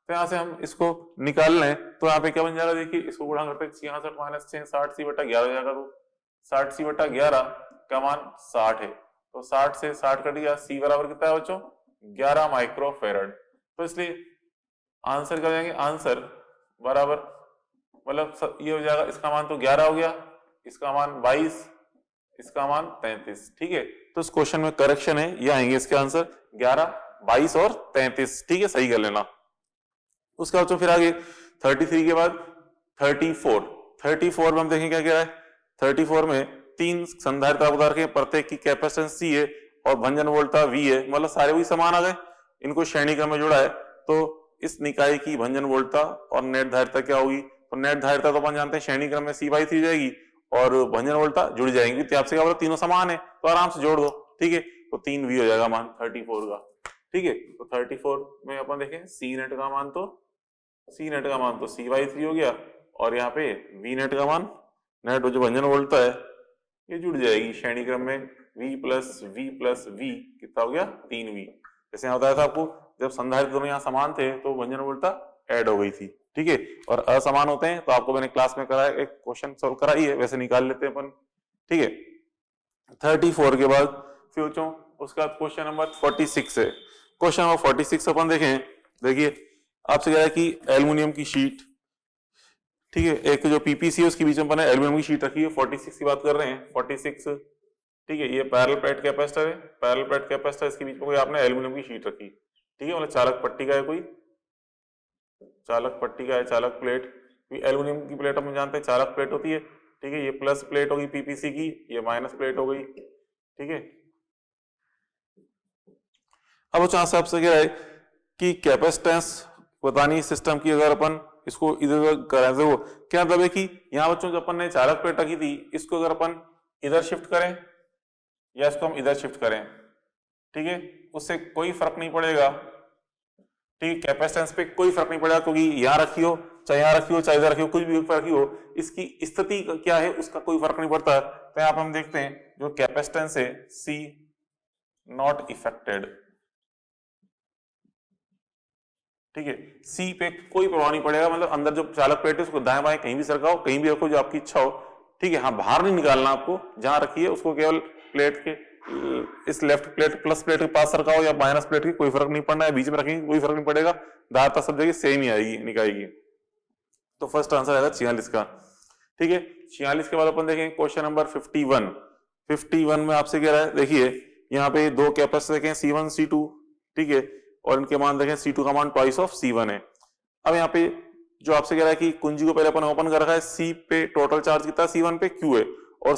तो यहाँ से हम इसको निकाल लें तो यहाँ पे क्या बन जाएगा, देखिए इसको गुणा करते 66 माइनस 6 60 सी बटा 11 हो जाएगा। तो 60 सी बटा 11 का मान 60 है, तो 60 से 60 कट गया, सी बराबर कितना है बच्चों 11 माइक्रोफेरेड। तो इसलिए आंसर क्या हो जाएंगे, आंसर बराबर मतलब ये हो जाएगा, इसका मान तो 11 हो गया, इसका मान 22, इसका मान 33। ठीक है, तो इस क्वेश्चन में करेक्शन है, ये आएंगे इसके आंसर 11, 22 और 33। ठीक है, सही कर लेना। उसके बाद फिर आगे 33 के बाद 34 में हम देखें क्या कह रहा है। 34 में 3 संधारित्र पदार्थ के प्रत्येक की कैपेसिटेंस C है और भंजन वोल्टता V है, मतलब सारे वही समान आ गए, इनको श्रेणी क्रम में जोड़ा है। तो इस निकाय की भंजन वोल्टता और नेट धारिता क्या होगी, तो नेट धारिता तो अपन जानते हैं श्रेणी क्रम में C/3 जाएगी और भंजन वोल्टता जुड़ जाएंगी। तो आपसे क्या बोला, तीनों समान है तो आराम से जोड़ दो। ठीक है, तो 3V हो जाएगा मान 34 का। ठीक है, तो 34 में अपन देखें C नेट का मान तो C/3 हो गया और यहाँ पे V नेट का मान, नेट जो भंजन वोल्टता है ये जुड़ जाएगी श्रेणी क्रम में, V प्लस V कितना हो गया 3V। जैसे यहाँ बताया था आपको, जब संधारित्र दोनों यहाँ समान थे तो भंजन वोल्टता ऐड हो गई थी। ठीक है, और असमान होते हैं तो आपको मैंने क्लास में कराया, एक क्वेश्चन सोल्व कराई है, वैसे निकाल लेते हैं अपन। ठीक है, 34 के बाद फिर बच्चों उसका क्वेश्चन नंबर 46 है। क्वेश्चन नंबर 46 अपन देखें, देखिए आपसे कह रहा है कि एल्युमिनियम की शीट, ठीक है, एक जो पीपीसी है उसके बीच में अपन एल्युमिनियम की शीट रखी है। 46 की बात कर रहे हैं, 46। ठीक है, ये पैरेलल प्लेट कैपेसिटर है, पैरेलल प्लेट कैपेसिटर, इसके बीच में कोई आपने एल्युमिनियम की शीट रखी। ठीक है, मतलब चालक पट्टी का है, कोई चालक पट्टी का है, चालक प्लेट। एल्युमिनियम की प्लेट हम जानते हैं चालक प्लेट होती है। ठीक है, ये प्लस प्लेट होगी पीपीसी की, ये माइनस प्लेट हो गई। ठीक है, अब से आपसे कह रहा है कि कैपेसिटेंस बतानी सिस्टम की, अगर अपन इसको इधर करें तो क्या मतलब है कि यहाँ बच्चों जो अपन ने चालक प्लेट रखी थी, इसको अगर अपन इधर शिफ्ट करें या इसको हम इधर शिफ्ट करें, ठीक है, उससे कोई फर्क नहीं पड़ेगा। ठीक है, कैपेसिटेंस पे कोई फर्क नहीं पड़ेगा, क्योंकि यहाँ रखी हो चाहे यहाँ रखी हो चाहे इधर रखी हो, कुछ भी रखी हो, इसकी स्थिति क्या है उसका कोई फर्क नहीं पड़ता। तो यहाँ पर हम देखते हैं जो कैपेसिटेंस है C नॉट इफेक्टेड। ठीक है, C पे कोई प्रभाव नहीं पड़ेगा, मतलब अंदर जो चालक प्लेट है उसको दाएं बाएं कहीं भी सरकाओ, कहीं भी रखो, जो आपकी इच्छा हो। ठीक है, हाँ बाहर नहीं निकालना आपको, जहां रखी है उसको केवल प्लेट के इस लेफ्ट प्लेट प्लस प्लेट के पास सरकाओ या माइनस प्लेट की, कोई फर्क नहीं पड़ना है, बीच में रखेंगे कोई फर्क नहीं पड़ेगा, धारिता सब जगह सेम ही आएगी, निकालेगी। तो फर्स्ट आंसर आएगा 46 का। ठीक है, 46 के बाद अपन देखेंगे क्वेश्चन नंबर 51 में आपसे कह रहा है, देखिए यहाँ पे दो कैपेसिटर देखें C1 C2, ठीक है, और इनके मान देखें C2 का मान ट्वाइस ऑफ C1 है। अब यहाँ पे जो आपसे कह रहा है कि कुंजी को पहले अपन ओपन कर रखा है, C पे टोटल चार्ज कितना C1 पे Q है और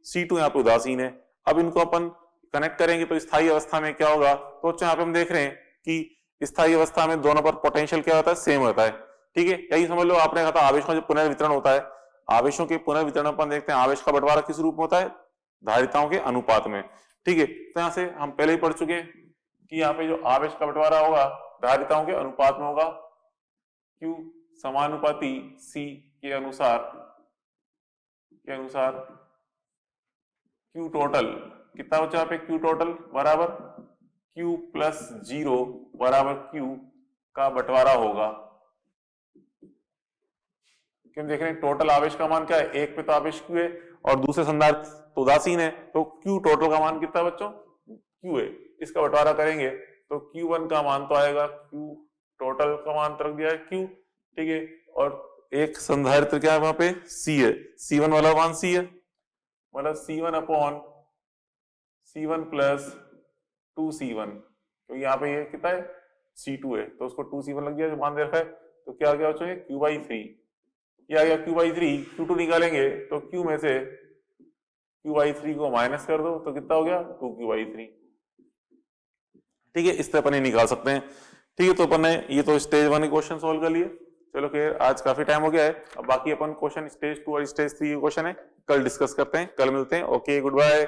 C2 यहाँ पे उदासीन है। अब इनको अपन कनेक्ट करेंगे तो स्थायी अवस्था में क्या होगा, तो यहाँ पे हम देख रहे हैं कि स्थायी अवस्था में दोनों पर पोटेंशियल क्या होता है, सेम होता है। ठीक है, यही समझ लो, आपने कहा था आवेशों का जो पुनर्वितरण होता है, आवेशों के पुनर्वितरण अपन देखते हैं आवेश का बंटवारा किस रूप में होता है, धारिताओं के अनुपात में। ठीक है, तो यहाँ से हम पहले ही पढ़ चुके हैं कि यहाँ पे जो आवेश का बंटवारा होगा धारिताओं के अनुपात में होगा, Q समानुपाती C के अनुसार Q टोटल कितना बचा पे, Q टोटल बराबर Q प्लस 0 बराबर Q का बंटवारा होगा। क्यों देख रहे हैं, टोटल आवेश का मान क्या है, एक पे तो आवेश Q है और दूसरे संधारित्र तो उदासीन है, तो Q टोटल का मान कितना बच्चों, Q है। इसका बंटवारा करेंगे तो Q1 का मान तो आएगा, Q टोटल का मान तो रख दिया है Q। ठीक है, और एक संधारित्र क्या है वहां पे C है, C1 वाला मान C है, मतलब C1 upon C1 plus 2C1, तो यहाँ पे ये कितना है C2 है, तो उसको 2C1 लग गया जो मान दे रखा है, तो क्या आ गया बच्चों Q/3, ये आ गया Q/3। Q2 निकालेंगे तो Q में से Q/3 को माइनस कर दो तो कितना हो गया 2Q/3। ठीक है, इस तरह अपन ये निकाल सकते हैं। ठीक है, तो अपन ने ये तो स्टेज 1 के क्वेश्चन सोल्व कर लिए। चलो खैर आज काफी टाइम हो गया है, अब बाकी अपन क्वेश्चन स्टेज 2 और स्टेज 3 के क्वेश्चन है कल डिस्कस करते हैं, कल मिलते हैं। Okay, good bye.